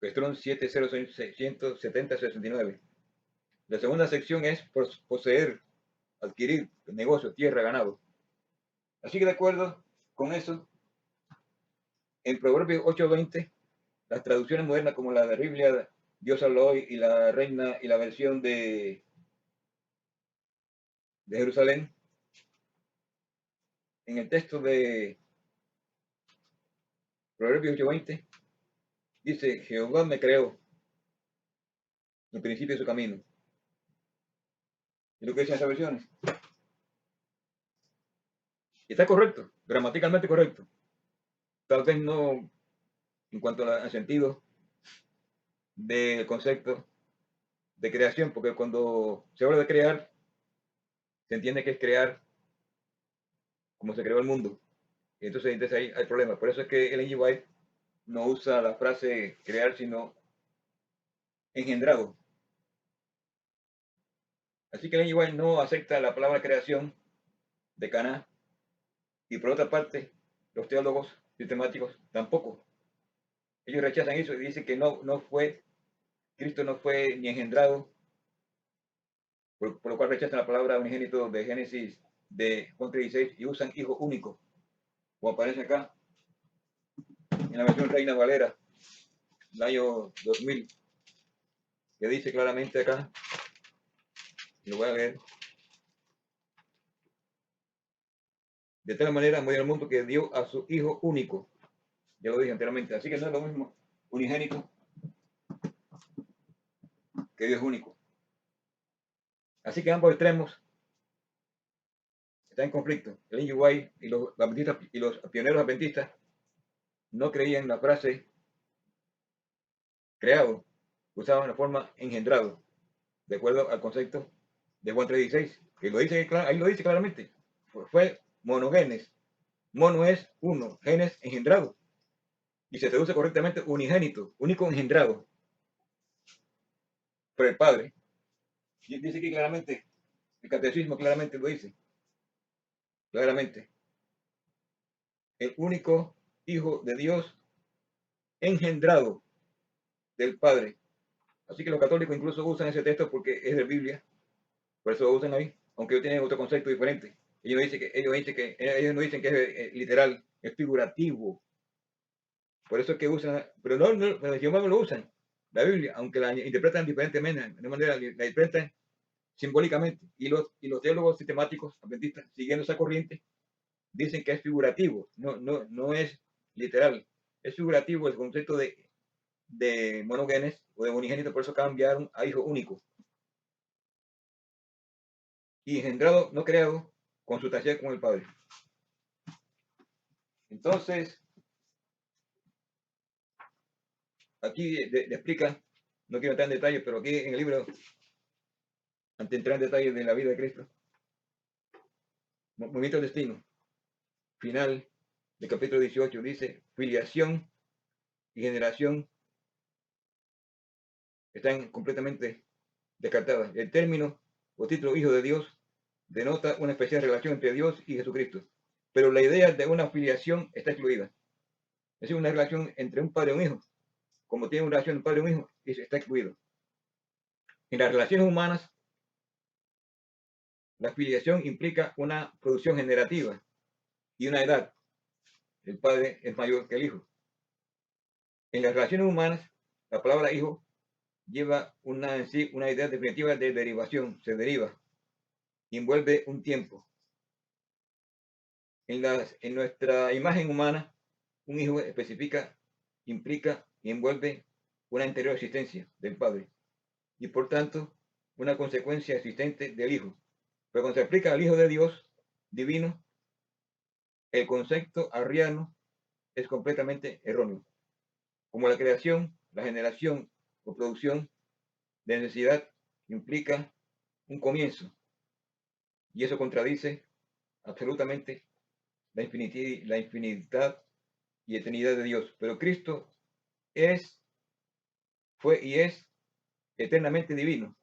Strong 7069. La segunda sección es poseer, adquirir, negocio, tierra, ganado. Así que de acuerdo con eso, en Proverbios 8:20, las traducciones modernas como la de Biblia, Dios habló hoy, y la Reina y la versión de Jerusalén, en el texto de Proverbios 8:20, dice, Jehová me creó en principio de su camino. ¿Y lo que dicen esas versiones? Y está correcto, gramaticalmente correcto. Tal vez no en cuanto al sentido del concepto de creación, porque cuando se habla de crear, se entiende que es crear como se creó el mundo. Y entonces ahí hay problemas. Por eso es que Ellen G. White no usa la frase crear, sino engendrado. Así que Ellen G. White no acepta la palabra creación de Caná. Y por otra parte, los teólogos sistemáticos tampoco. Ellos rechazan eso y dicen que Cristo no fue ni engendrado, por lo cual rechazan la palabra unigénito de Génesis de Juan 3:16 y usan hijo único, como aparece acá en la versión Reina Valera del año 2000, que dice claramente acá, lo voy a leer, de tal manera amó el mundo que dio a su hijo único, ya lo dije anteriormente, así que no es lo mismo unigénito que Dios único. Así que ambos extremos están en conflicto. El Ellen G. White y los pioneros adventistas no creían en la frase creado, usaban la forma engendrado, de acuerdo al concepto de Juan 3:16, que ahí lo dice claramente. Fue monogenes. Mono es uno, genes engendrado. Y se traduce correctamente unigénito, único engendrado por el Padre. Y dice aquí claramente El catecismo claramente lo dice, claramente. El único Hijo de Dios engendrado del Padre. Así que los católicos incluso usan ese texto porque es de Biblia, por eso lo usan ahí, aunque ellos tienen otro concepto diferente. Ellos no dicen que es literal, es figurativo. Por eso es que usan, pero pero ellos mismos lo usan, la Biblia, aunque la interpretan diferentemente, de manera, la interpretan simbólicamente. Y los teólogos sistemáticos adventistas, siguiendo esa corriente, dicen que es figurativo, no es literal. Es figurativo el concepto de monogenes o de unigénito, por eso cambiaron a hijo único. Y engendrado, no creado, consustancial con el Padre. Entonces, aquí le explica, no quiero entrar en detalle, pero aquí en el libro, antes de entrar en detalle de la vida de Cristo, Movimiento del Destino, final del capítulo 18, dice, filiación y generación están completamente descartadas. El término o título Hijo de Dios denota una especial relación entre Dios y Jesucristo, pero la idea de una filiación está excluida. Es decir, una relación entre un padre y un hijo, como tiene una relación de padre y un hijo, está excluido. En las relaciones humanas, la filiación implica una producción generativa y una edad. El padre es mayor que el hijo. En las relaciones humanas, la palabra hijo lleva en sí una idea definitiva de derivación, se deriva, envuelve un tiempo. En nuestra imagen humana, un hijo especifica, implica y envuelve una anterior existencia del padre y por tanto una consecuencia existente del hijo. Pero cuando se aplica al Hijo de Dios divino, el concepto arriano es completamente erróneo. Como la creación, la generación o producción de necesidad implica un comienzo y eso contradice absolutamente la infinidad y eternidad de Dios. Pero Cristo es, fue y es eternamente divino,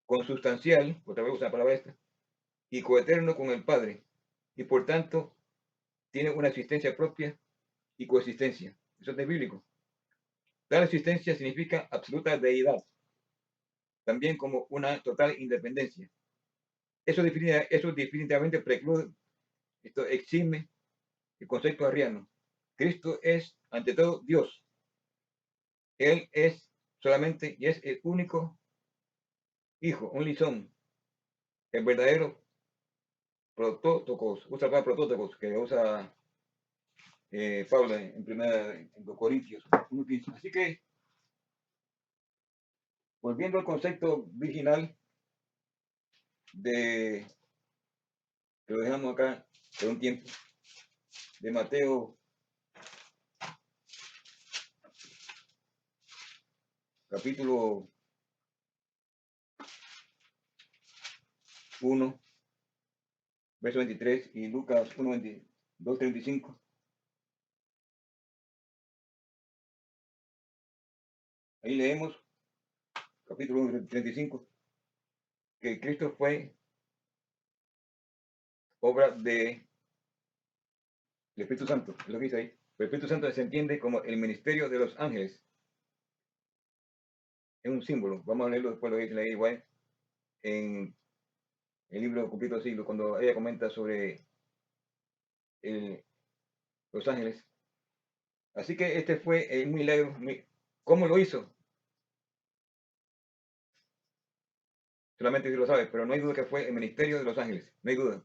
consustancial, otra vez usa la palabra esta, y coeterno con el Padre, y por tanto tiene una existencia propia y coexistencia. Eso es de bíblico. Tal existencia significa absoluta deidad, también como una total independencia. Eso definitivamente preclude, esto exime el concepto arriano. Cristo es, ante todo, Dios. Él es solamente y es el único Hijo, un lisón, el verdadero protótocos, usa la palabra protótocos que usa Pablo en primera en Corintios 1:15. Así que, volviendo al concepto virginal de que lo dejamos acá por un tiempo, de Mateo capítulo 1, verso 23 y Lucas 1, 22, 35. Ahí leemos, capítulo 1, 35, que Cristo fue obra del Espíritu Santo, es lo que dice ahí. El Espíritu Santo se entiende como el ministerio de los ángeles. Es un símbolo. Vamos a leerlo después, lo que dice igual en el libro de Cumplido Siglo, cuando ella comenta sobre los ángeles. Así que este fue el milagro. ¿Cómo lo hizo? Solamente Dios lo sabe, pero no hay duda que fue el ministerio de los ángeles. No hay duda.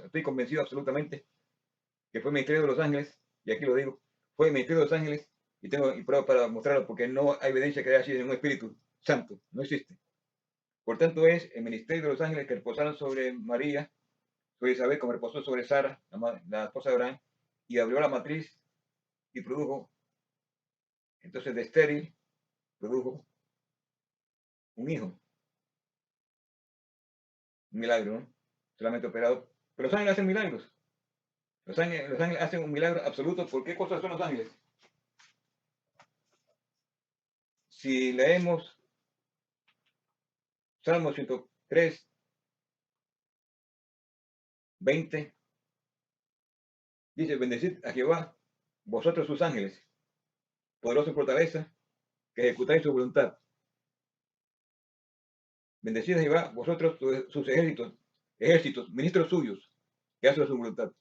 Estoy convencido absolutamente que fue el ministerio de los ángeles, y aquí lo digo, fue el ministerio de los ángeles, y tengo pruebas para mostrarlo, porque no hay evidencia que haya sido en un Espíritu Santo. No existe. Por tanto, es el ministerio de los ángeles que reposaron sobre María, sobre Isabel, como reposó sobre Sara, la esposa de Abraham, y abrió la matriz y produjo, entonces de estéril, produjo un hijo. Un milagro, ¿no? Solamente operado. Pero los ángeles hacen milagros. Los ángeles hacen un milagro absoluto. ¿Por qué cosas son los ángeles? Si leemos Salmo 103, 20, dice, bendecid a Jehová, vosotros sus ángeles, poderosa fortaleza, que ejecutáis su voluntad. Bendecid a Jehová, vosotros sus ejércitos, ministros suyos, que hacen su voluntad.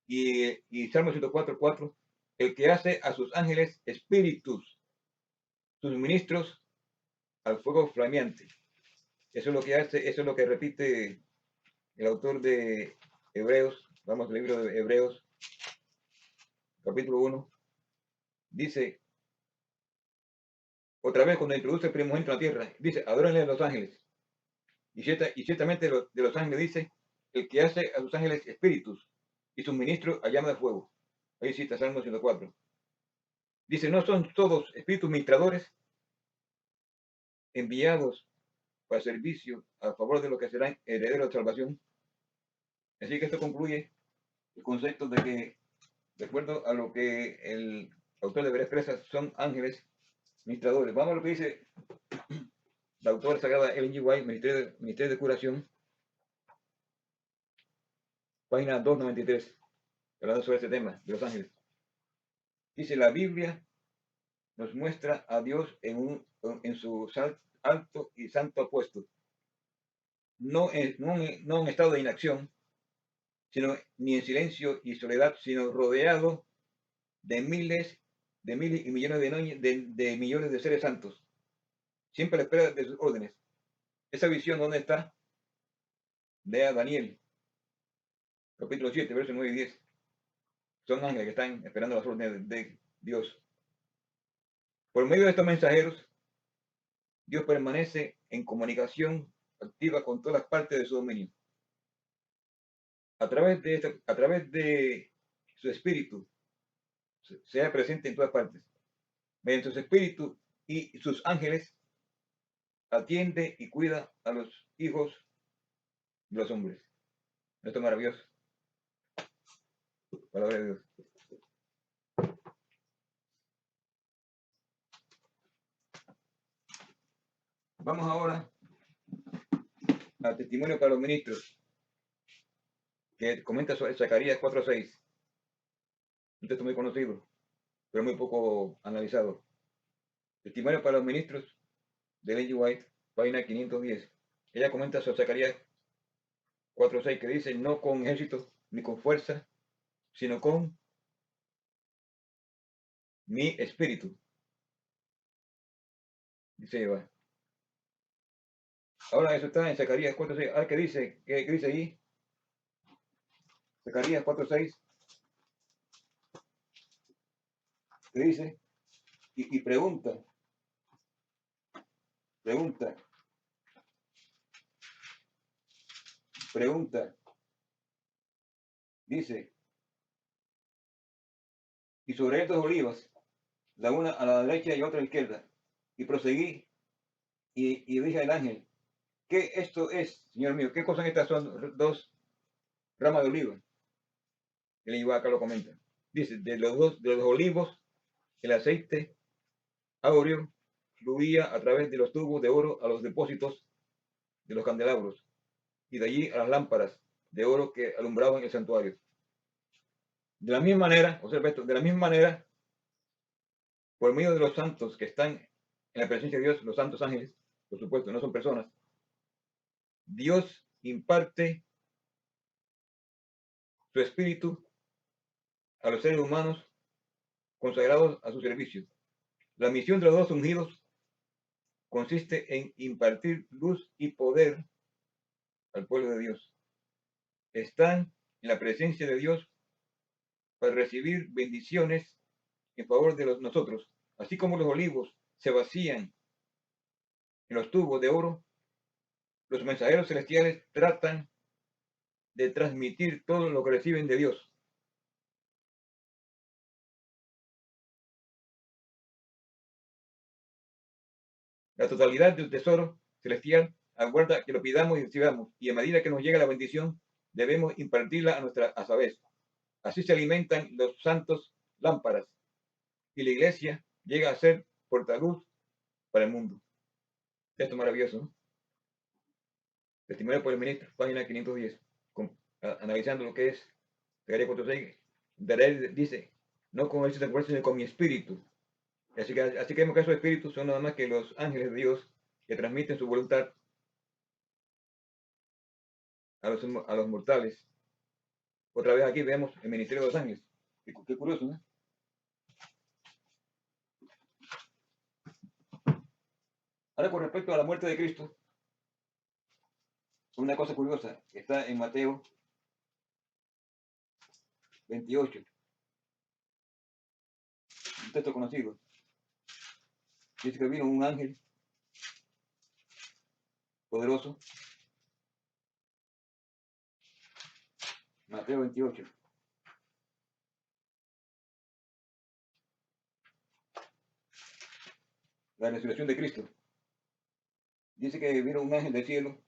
Y Salmo 104:4, el que hace a sus ángeles espíritus, sus ministros al fuego flameante. Eso es lo que hace, eso es lo que repite el autor de Hebreos. Vamos al libro de Hebreos, capítulo 1. Dice, otra vez cuando introduce el primogénito en la tierra, dice, adórenle a los ángeles. Y ciertamente de los ángeles dice, el que hace a sus ángeles espíritus y sus ministros a llama de fuego. Ahí cita Salmo 104. Dice, no son todos espíritus ministradores enviados para servicio a favor de los que serán herederos de salvación. Así que esto concluye el concepto de que, de acuerdo a lo que el autor de Hebreos expresa, son ángeles ministradores. Vamos a lo que dice la autora sagrada Ellen G. White, Ministerio de Curación, página 293, hablando sobre este tema de los ángeles. Dice, la Biblia nos muestra a Dios en su alto y santo puesto, no en estado de inacción, ni en silencio y soledad, sino rodeado de miles y millones de millones de seres santos, siempre a la espera de sus órdenes. Esa visión, ¿dónde está? Lea Daniel, capítulo 7, versos 9 y 10. Son ángeles que están esperando las órdenes de Dios. Por medio de estos mensajeros, Dios permanece en comunicación activa con todas las partes de su dominio. A través de su espíritu, sea presente en todas partes. Mediante su espíritu y sus ángeles, atiende y cuida a los hijos de los hombres. Esto es maravilloso. Palabra de Dios. Vamos ahora al testimonio para los ministros, que comenta sobre Zacarías 4:6. Un texto muy conocido, pero muy poco analizado. Testimonio para los ministros de Ellen G. White, página 510. Ella comenta sobre Zacarías 4:6, que dice, no con ejército ni con fuerza, sino con mi espíritu. Dice Jehová. Ahora eso está en Zacarías 4:6. ¿Qué dice? ¿Qué dice ahí? Zacarías 4:6. ¿Qué dice? Y pregunta. Dice, y sobre estas olivas, la una a la derecha y otra a la izquierda. Y proseguí y dije al ángel, ¿qué esto es, Señor mío? ¿Qué cosas estas son dos ramas de oliva? El acá lo comenta. Dice, de los olivos, el aceite áureo fluía a través de los tubos de oro a los depósitos de los candelabros, y de allí a las lámparas de oro que alumbraban el santuario. De la misma manera, observa esto, de la misma manera, por medio de los santos que están en la presencia de Dios, los santos ángeles, por supuesto, no son personas, Dios imparte su espíritu a los seres humanos consagrados a su servicio. La misión de los dos ungidos consiste en impartir luz y poder al pueblo de Dios. Están en la presencia de Dios para recibir bendiciones en favor de nosotros, así como los olivos se vacían en los tubos de oro. Los mensajeros celestiales tratan de transmitir todo lo que reciben de Dios. La totalidad del tesoro celestial aguarda que lo pidamos y recibamos, y a medida que nos llega la bendición, debemos impartirla a su vez. Así se alimentan los santos lámparas, y la iglesia llega a ser portaluz para el mundo. Esto es maravilloso, ¿no? Testimonio por el ministro, página 510. analizando lo que es Zacarías 4:6, daré, dice, no con el fuerza, sino con mi espíritu. Así que vemos que esos espíritus son nada más que los ángeles de Dios que transmiten su voluntad a los mortales. Otra vez aquí vemos el ministerio de los ángeles. Qué curioso, ¿no? Ahora, con respecto a la muerte de Cristo, una cosa curiosa que está en Mateo 28, un texto conocido. Dice que vino un ángel poderoso. Mateo 28. La resurrección de Cristo. Dice que vino un ángel del cielo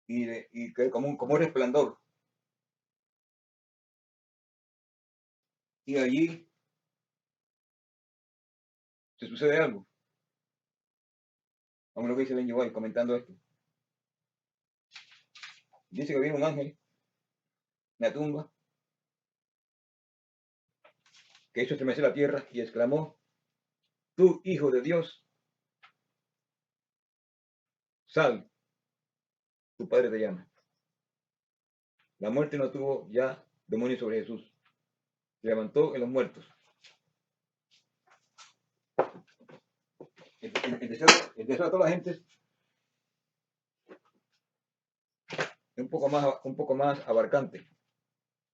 y que como un resplandor. Y allí se sucede algo. Vamos a lo que dice Benny White comentando esto. Dice que vino un ángel en la tumba que hizo estremecer la tierra y exclamó: tú, hijo de Dios, sal, tu padre te llama. La muerte no tuvo ya dominio sobre Jesús. Se levantó en los muertos. El deseo de toda la gente es un poco más abarcante,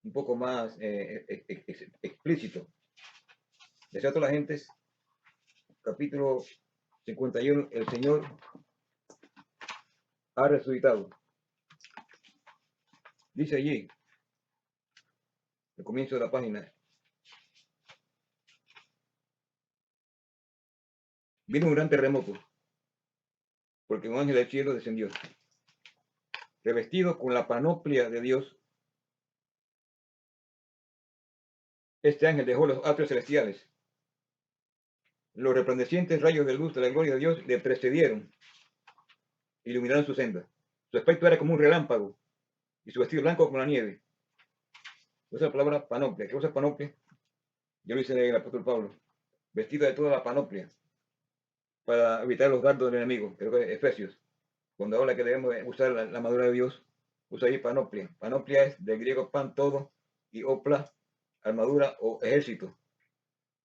un poco más explícito. El deseo de toda la gente es, capítulo 51, el Señor ha resucitado. Dice allí, al comienzo de la página, vino un gran terremoto, porque un ángel del cielo descendió, revestido con la panoplia de Dios. Este ángel dejó los atrios celestiales. Los resplandecientes rayos de luz de la gloria de Dios le precedieron, iluminaron su senda. Su aspecto era como un relámpago, y su vestido blanco como la nieve. Usa la palabra panoplia. ¿Qué usa panoplia? Yo lo hice el apóstol Pablo. Vestido de toda la panoplia, para evitar los dardos del enemigo. Creo que Efesios, cuando habla que debemos usar la armadura de Dios, usa ahí panoplia. Panoplia es del griego pan, todo, y opla, armadura o ejército.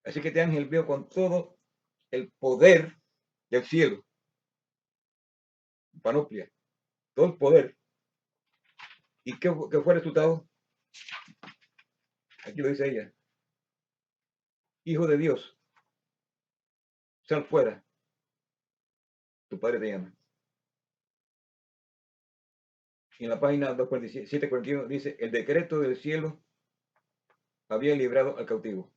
Así que este ángel vio con todo el poder del cielo. Panoplia. Todo el poder. ¿Y qué fue el resultado? Aquí lo dice ella. Hijo de Dios, sal fuera. Tu padre te llama. Y en la página 247-41 dice, el decreto del cielo había librado al cautivo.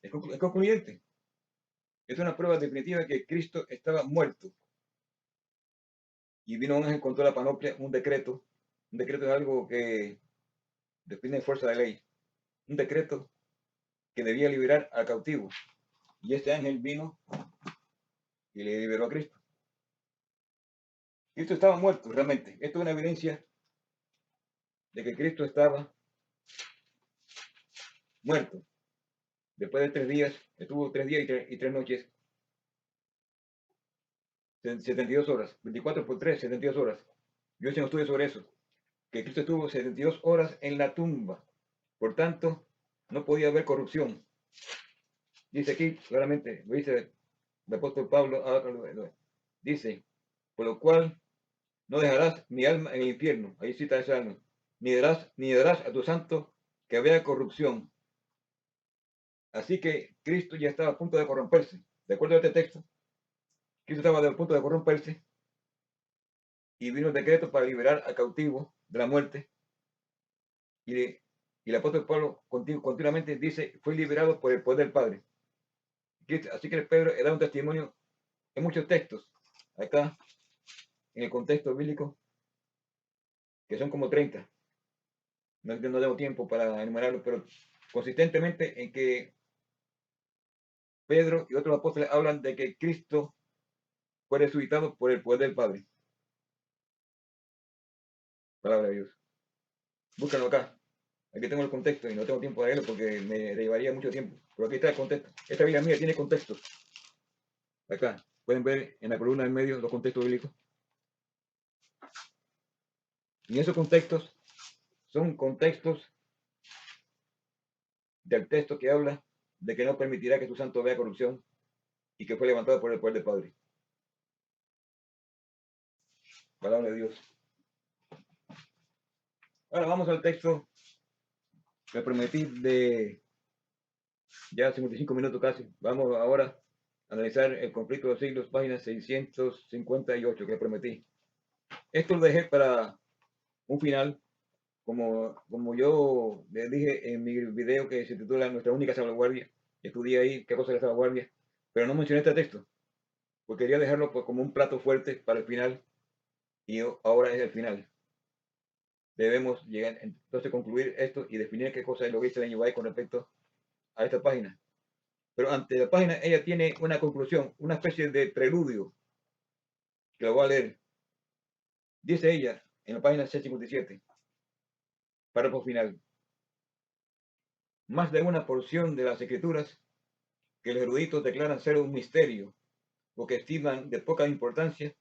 Es concluyente. Es una prueba definitiva de que Cristo estaba muerto. Y vino un ángel con toda la panoplia, un decreto. Un decreto es algo que depende de fuerza de ley. Un decreto que debía liberar al cautivo. Y este ángel vino y le liberó a Cristo. Cristo estaba muerto, realmente. Esto es una evidencia de que Cristo estaba muerto. Después de 3 días, estuvo 3 días y 3 noches, 72 horas, 24 por 3, 72 horas. Yo hice un estudio sobre eso, que Cristo estuvo 72 horas en la tumba. Por tanto, no podía haber corrupción. Dice aquí claramente, lo dice el apóstol Pablo, dice, por lo cual no dejarás mi alma en el infierno. Ahí cita esa alma. Ni darás a tu santo que vea corrupción. Así que Cristo ya estaba a punto de corromperse. De acuerdo a este texto, Cristo estaba a punto de corromperse y vino el decreto para liberar al cautivo de la muerte. Y el apóstol Pablo continuamente dice, fue liberado por el poder del Padre. Así que Pedro da un testimonio en muchos textos, acá, en el contexto bíblico, que son como 30. No tengo tiempo para enumerarlo, pero consistentemente en que Pedro y otros apóstoles hablan de que Cristo fue resucitado por el poder del Padre. Palabra de Dios. Búscalo acá. Aquí tengo el contexto y no tengo tiempo de leerlo porque me llevaría mucho tiempo. Pero aquí está el contexto. Esta Biblia mía tiene contextos. Acá. Pueden ver en la columna del medio los contextos bíblicos. Y esos contextos son contextos del texto que habla de que no permitirá que tu santo vea corrupción y que fue levantado por el poder del Padre. Palabra de Dios. Ahora vamos al texto que prometí de ya 55 minutos casi. Vamos ahora a analizar el conflicto de los siglos, página 658 que prometí. Esto lo dejé para un final, como yo les dije en mi video que se titula Nuestra única salvaguardia. Estudié ahí qué cosa es la salvaguardia, pero no mencioné este texto, porque quería dejarlo pues, como un plato fuerte para el final, y ahora es el final. Debemos llegar entonces concluir esto y definir qué cosa es lo que dice la con respecto a esta página. Pero ante la página ella tiene una conclusión, una especie de preludio, que lo voy a leer. Dice ella en la página 657, párrafo final. Más de una porción de las escrituras que los eruditos declaran ser un misterio o que estiman de poca importancia,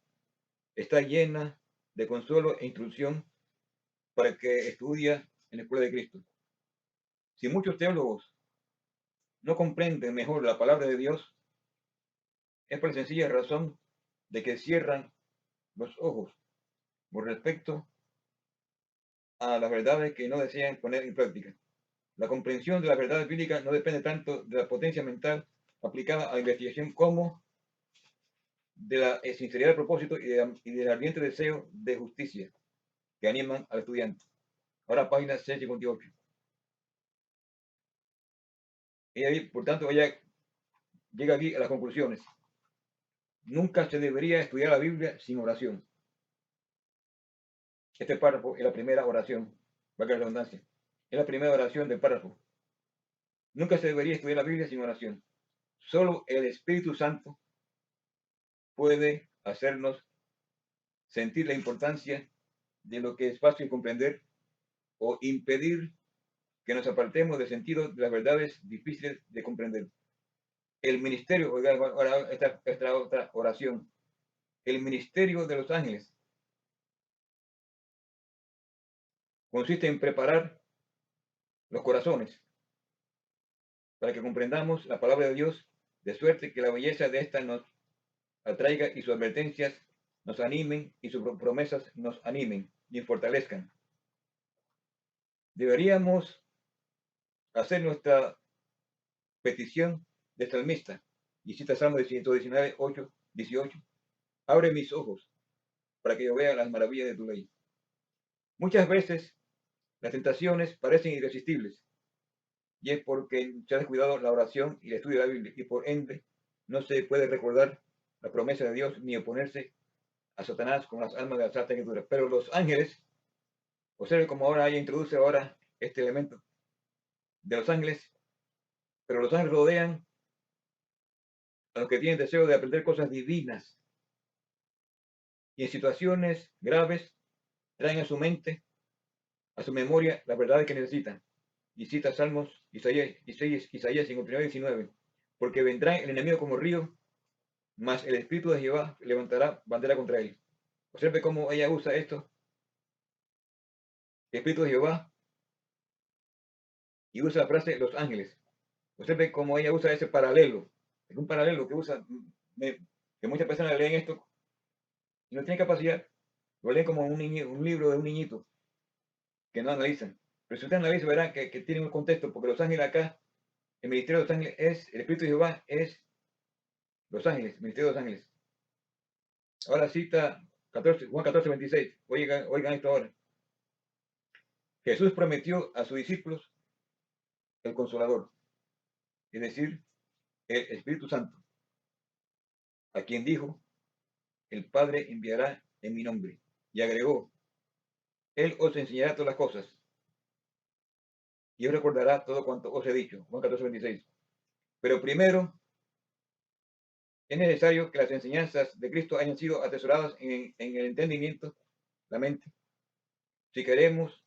está llena de consuelo e instrucción para el que estudia en la escuela de Cristo. Si muchos teólogos no comprenden mejor la palabra de Dios, es por la sencilla razón de que cierran los ojos con respecto a las verdades que no desean poner en práctica. La comprensión de las verdades bíblicas no depende tanto de la potencia mental aplicada a la investigación como de la sinceridad de propósito y del ardiente deseo de justicia que animan al estudiante. Ahora página 658. Ella, por tanto, ella llega aquí a las conclusiones. Nunca se debería estudiar la Biblia sin oración. Este párrafo es la primera oración, valga la redundancia. Es la primera oración del párrafo. Nunca se debería estudiar la Biblia sin oración. Solo el Espíritu Santo puede hacernos sentir la importancia de lo que es fácil comprender o impedir que nos apartemos del sentido de las verdades difíciles de comprender. El ministerio, oiga, ahora esta otra oración, el ministerio de los ángeles consiste en preparar los corazones para que comprendamos la palabra de Dios, de suerte que la belleza de esta nos atraiga y sus advertencias nos animen y sus promesas nos animen y fortalezcan. Deberíamos hacer nuestra petición de salmista, y cita Salmo 119, 8, 18. Abre mis ojos para que yo vea las maravillas de tu ley. Muchas veces las tentaciones parecen irresistibles, y es porque se ha descuidado la oración y el estudio de la Biblia, y por ende no se puede recordar la promesa de Dios ni oponerse a Satanás con las almas de la Santa Escritura. Pero los ángeles, observe cómo ahora ella introduce ahora este elemento de los ángeles, pero los ángeles rodean a los que tienen deseo de aprender cosas divinas y en situaciones graves traen a su mente, a su memoria, las verdades que necesitan. Y cita Salmos, Isaías 59, 19. Porque vendrá el enemigo como río, mas el Espíritu de Jehová levantará bandera contra él. Observe cómo ella usa esto, el Espíritu de Jehová, y usa la frase los ángeles. Observe cómo ella usa ese paralelo. Es un paralelo que usa, que muchas personas leen esto y no tienen capacidad. Lo leen como un libro de un niñito que no analizan. Pero si usted analiza, verá que tiene un contexto, porque los ángeles acá, el ministerio de los ángeles es, el Espíritu de Jehová es los ángeles, el ministerio de los ángeles. Ahora cita 14, Juan 14, 26. Oigan esto ahora. Jesús prometió a sus discípulos el Consolador, es decir, el Espíritu Santo, a quien dijo, el Padre enviará en mi nombre. Y agregó, Él os enseñará todas las cosas y os recordará todo cuanto os he dicho. Juan 14, 26. Pero primero Es necesario que las enseñanzas de Cristo hayan sido atesoradas en el entendimiento, la mente, si queremos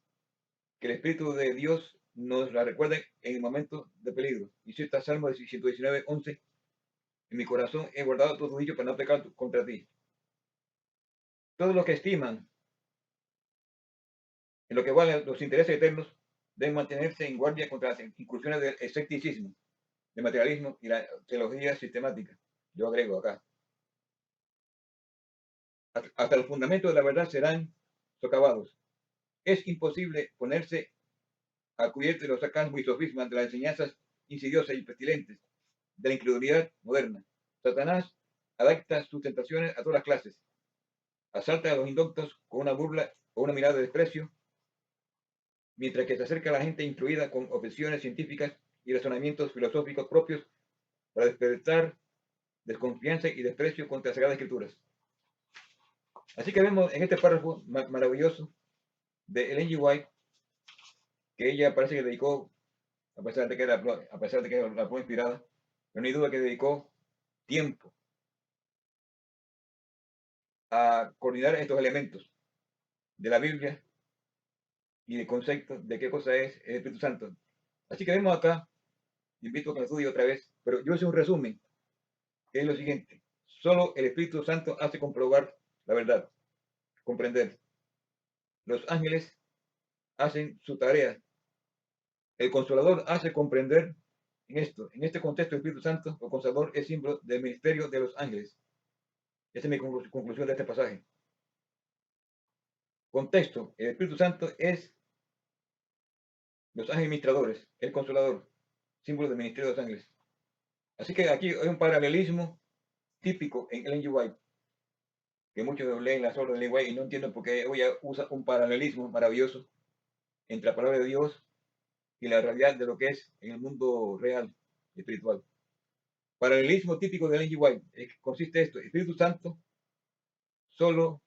que el Espíritu de Dios nos la recuerde en el momento de peligro. Y cita Salmo 119:11: en mi corazón he guardado todo dicho para no pecar contra ti. Todos los que estiman en lo que valen los intereses eternos deben mantenerse en guardia contra las incursiones del escepticismo, del materialismo y la teología sistemática. Yo agrego acá: hasta los fundamentos de la verdad serán socavados. Es imposible ponerse a cubierto de los sarcasmos y sofismas de las enseñanzas insidiosas y pestilentes de la incredulidad moderna. Satanás adapta sus tentaciones a todas las clases, asalta a los indoctos con una burla o una mirada de desprecio, mientras que se acerca a la gente instruida con objeciones científicas y razonamientos filosóficos propios para despertar desconfianza y desprecio contra las Sagradas Escrituras. Así que vemos en este párrafo maravilloso de Ellen G. White que ella parece que dedicó, a pesar de que era la fue inspirada, pero no hay duda que dedicó tiempo a coordinar estos elementos de la Biblia y de concepto de qué cosa es el Espíritu Santo. Así que vemos acá, invito a que lo estudie otra vez, pero yo hice un resumen, que es lo siguiente: solo el Espíritu Santo hace comprobar la verdad, comprender. Los ángeles hacen su tarea. El Consolador hace comprender en este contexto el Espíritu Santo, el Consolador es símbolo del ministerio de los ángeles. Esa es mi conclusión de este pasaje. Contexto: el Espíritu Santo es los ángeles administradores, el Consolador, símbolo del ministerio de los ángeles. Así que aquí hay un paralelismo típico en Ellen G. White, que muchos leen las obras de Ellen White y no entienden por qué ella usa un paralelismo maravilloso entre la palabra de Dios y la realidad de lo que es en el mundo real y espiritual. Paralelismo típico de Ellen G. White consiste en esto: el Espíritu Santo solo,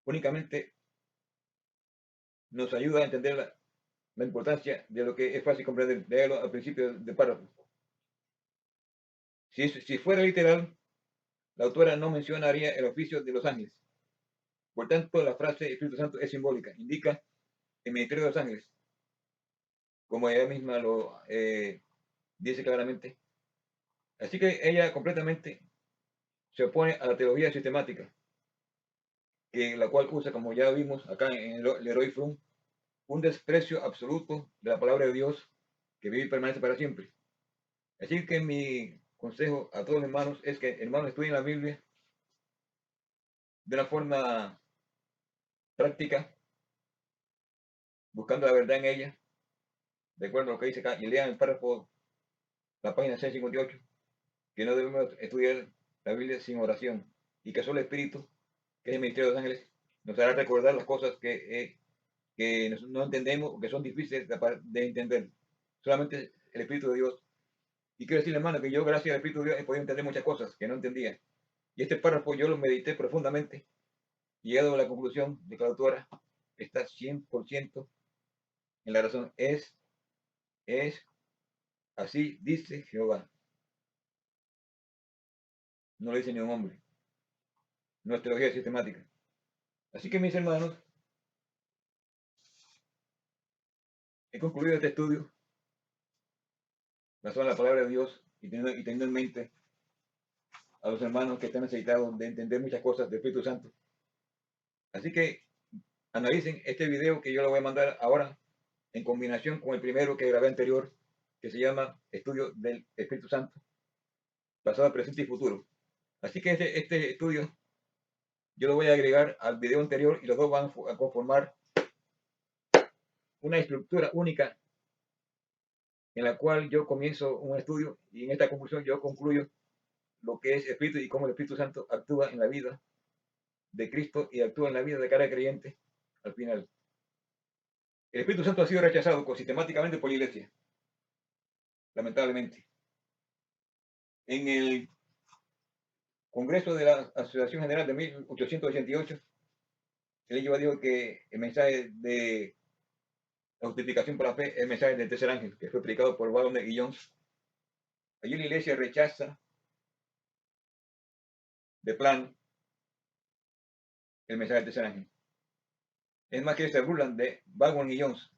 únicamente, nos ayuda a entender la importancia de lo que es fácil comprender. Léalo al principio del párrafo. Si fuera literal, la autora no mencionaría el oficio de los ángeles. Por tanto, la frase Espíritu Santo es simbólica, indica el ministerio de los ángeles, como ella misma lo dice claramente. Así que ella completamente se opone a la teología sistemática, que la cual usa, como ya vimos acá en Leroy Frum, un desprecio absoluto de la palabra de Dios que vive y permanece para siempre. Así que mi consejo a todos los hermanos es que hermanos estudien la Biblia de una forma práctica, buscando la verdad en ella, de acuerdo a lo que dice acá, y lean el párrafo, la página 658, que no debemos estudiar la Biblia sin oración, y que solo el Espíritu, que es el ministerio de los ángeles, nos hará recordar las cosas que no entendemos o que son difíciles de entender. Solamente el Espíritu de Dios. Y quiero decirle, hermano, que yo, gracias al Espíritu de Dios, he podido entender muchas cosas que no entendía. Y este párrafo yo lo medité profundamente y he llegado a la conclusión de que la autora está 100% en la razón. Es así dice Jehová. No lo dice ni un hombre. No es teología sistemática. Así que, mis hermanos, he concluido este estudio basado en la palabra de Dios y teniendo en mente a los hermanos que están necesitados de entender muchas cosas del Espíritu Santo. Así que analicen este video que yo le voy a mandar ahora en combinación con el primero que grabé anterior, que se llama Estudio del Espíritu Santo, pasado, presente y futuro. Así que este estudio yo lo voy a agregar al video anterior y los dos van a conformar una estructura única en la cual yo comienzo un estudio y en esta conclusión yo concluyo lo que es Espíritu y cómo el Espíritu Santo actúa en la vida de Cristo y actúa en la vida de cada creyente al final. El Espíritu Santo ha sido rechazado sistemáticamente por la Iglesia, lamentablemente. En el Congreso de la Asociación General de 1888, él dijo que el mensaje de la justificación por la fe es el mensaje del tercer ángel, que fue predicado por Bowne y Jones. Allí la Iglesia rechaza de plano el mensaje del tercer ángel. Es más que ellos se burlan de Baldwin y Jones.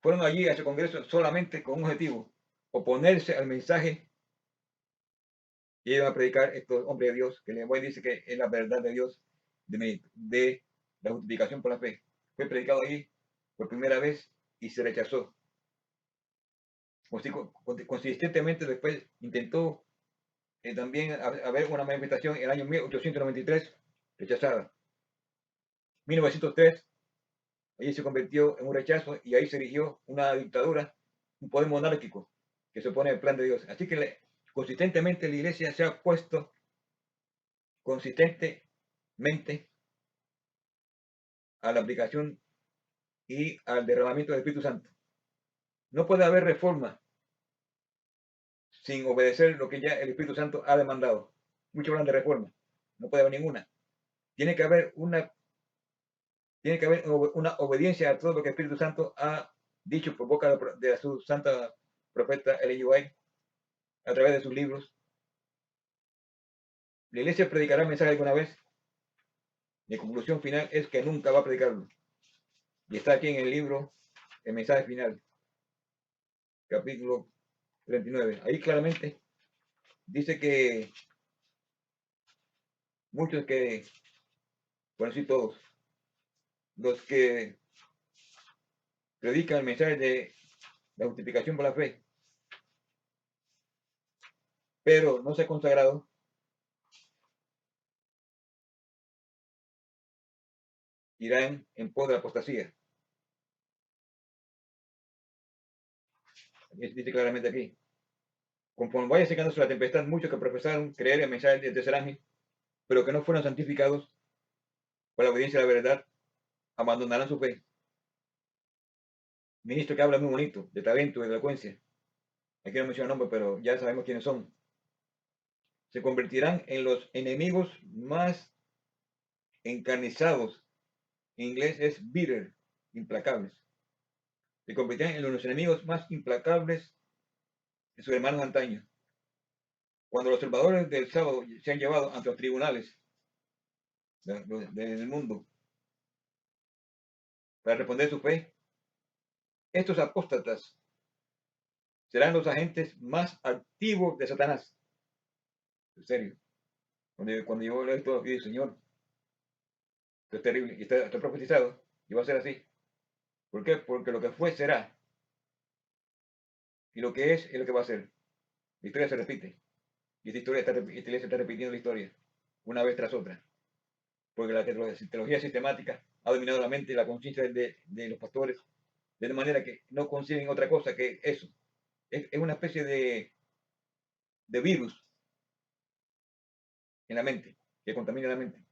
Fueron allí a ese congreso solamente con un objetivo: oponerse al mensaje que iban a predicar estos hombres de Dios, que Levi dice que es la verdad de Dios de la justificación por la fe. Fue predicado allí por primera vez y se rechazó. Consistentemente después intentó también haber una manifestación en el año 1893, rechazada. 1903, allí se convirtió en un rechazo y ahí se erigió una dictadura, un poder monárquico que se opone al plan de Dios. Así que consistentemente la iglesia se ha opuesto consistentemente a la aplicación y al derramamiento del Espíritu Santo. No puede haber reforma sin obedecer lo que ya el Espíritu Santo ha demandado. Muchos hablan de reforma, no puede haber ninguna. Tiene que haber una obediencia a todo lo que el Espíritu Santo ha dicho por boca de su santa profeta Ellen G. White a través de sus libros. La iglesia predicará el mensaje alguna vez. Mi conclusión final es que nunca va a predicarlo. Y está aquí en el libro, el mensaje final, capítulo 39. Ahí claramente dice que muchos que, por decir todos, los que predican el mensaje de la justificación por la fe, pero no se ha consagrado, irán en pos de la apostasía. Dice claramente aquí: conforme vaya secándose la tempestad, muchos que profesaron creer en el mensaje del tercer ángel, pero que no fueron santificados por la obediencia a la verdad, abandonarán su fe. Ministro que habla muy bonito, de talento, de elocuencia. Aquí no menciono nombres, pero ya sabemos quiénes son. Se convertirán en los enemigos más encarnizados. En inglés es bitter, implacables. Se convertirán en los enemigos más implacables de sus hermanos antaños. Cuando los salvadores del sábado se han llevado ante los tribunales del mundo para responder su fe, estos apóstatas serán los agentes más activos de Satanás. En serio. Cuando yo leo esto, digo: Señor, esto es terrible, y está profetizado, y va a ser así. ¿Por qué? Porque lo que fue será, y lo que es lo que va a ser. La historia se repite, y esta iglesia está repitiendo la historia, una vez tras otra, porque la teología sistemática ha dominado la mente y la conciencia de los pastores, de manera que no conciben otra cosa que eso. Es una especie de virus en la mente, que contamina la mente.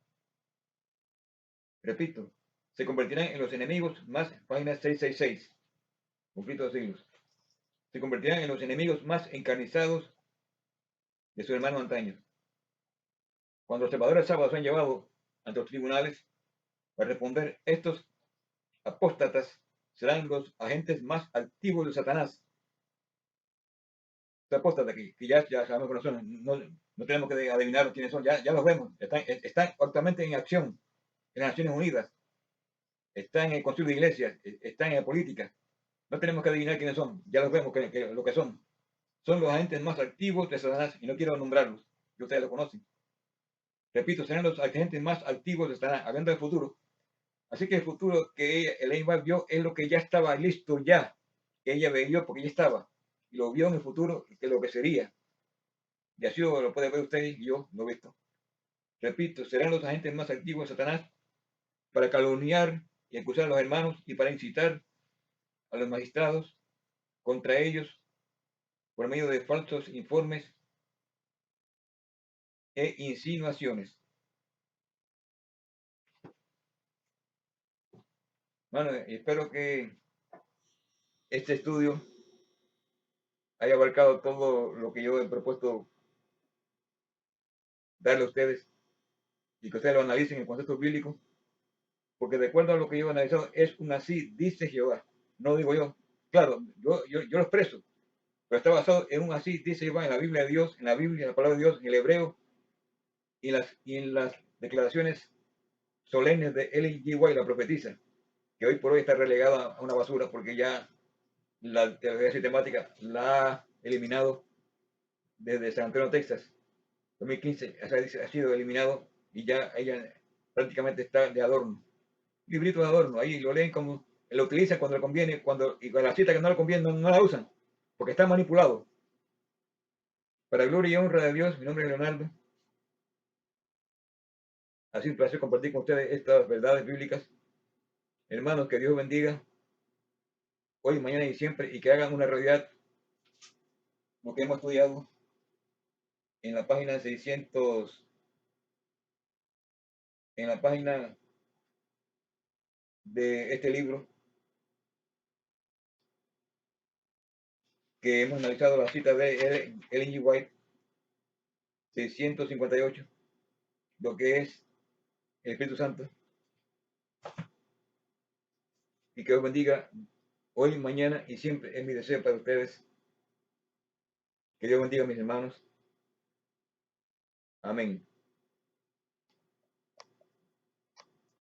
Repito, se convertirán en los enemigos más, página 666, conflicto de siglos. Se convertirán en los enemigos más encarnizados de sus hermanos antaños. Cuando los salvadores sábados se han llevado ante los tribunales para responder, estos apóstatas serán los agentes más activos de Satanás. Estos apóstatas que ya sabemos que no son, no tenemos que adivinar quiénes son, ya los vemos, están actualmente en acción en las Naciones Unidas, están en el Concilio de Iglesias, están en la política. No tenemos que adivinar quiénes son, ya los vemos lo que son. Son los agentes más activos de Satanás y no quiero nombrarlos, que ustedes lo conocen. Repito, serán los agentes más activos de Satanás, hablando del futuro. Así que el futuro que Elaine White vio es lo que ya estaba listo ya, que ella vio porque ya estaba, y lo vio en el futuro, que lo que sería. Y así lo puede ver usted y yo lo he visto. Repito, serán los agentes más activos de Satanás para calumniar y acusar a los hermanos y para incitar a los magistrados contra ellos por medio de falsos informes e insinuaciones. Bueno, espero que este estudio haya abarcado todo lo que yo he propuesto darle a ustedes y que ustedes lo analicen en el contexto bíblico, porque de acuerdo a lo que yo he analizado, es un así, dice Jehová. No digo yo. Claro, yo lo expreso, pero está basado en un así, dice Jehová, en la Biblia de Dios, en la Biblia, en la palabra de Dios, en el hebreo, y en las declaraciones solemnes de Ellen G. White, la profetisa, que hoy por hoy está relegada a una basura porque ya la teología sistemática la ha eliminado desde San Antonio, Texas, 2015, ha sido eliminado y ya ella prácticamente está de adorno. Librito de adorno, ahí lo leen como, lo utilizan cuando le conviene, y con la cita que no le conviene no la usan, porque está manipulado. Para gloria y honra de Dios, mi nombre es Leonardo. Ha sido un placer compartir con ustedes estas verdades bíblicas. Hermanos, que Dios bendiga hoy, mañana y siempre, y que hagan una realidad lo que hemos estudiado en la página 600, en la página de este libro, que hemos analizado la cita de Ellen G. White, 658, lo que es el Espíritu Santo, y que os bendiga hoy, mañana y siempre. Es mi deseo para ustedes. Que Dios bendiga a mis hermanos. Amén.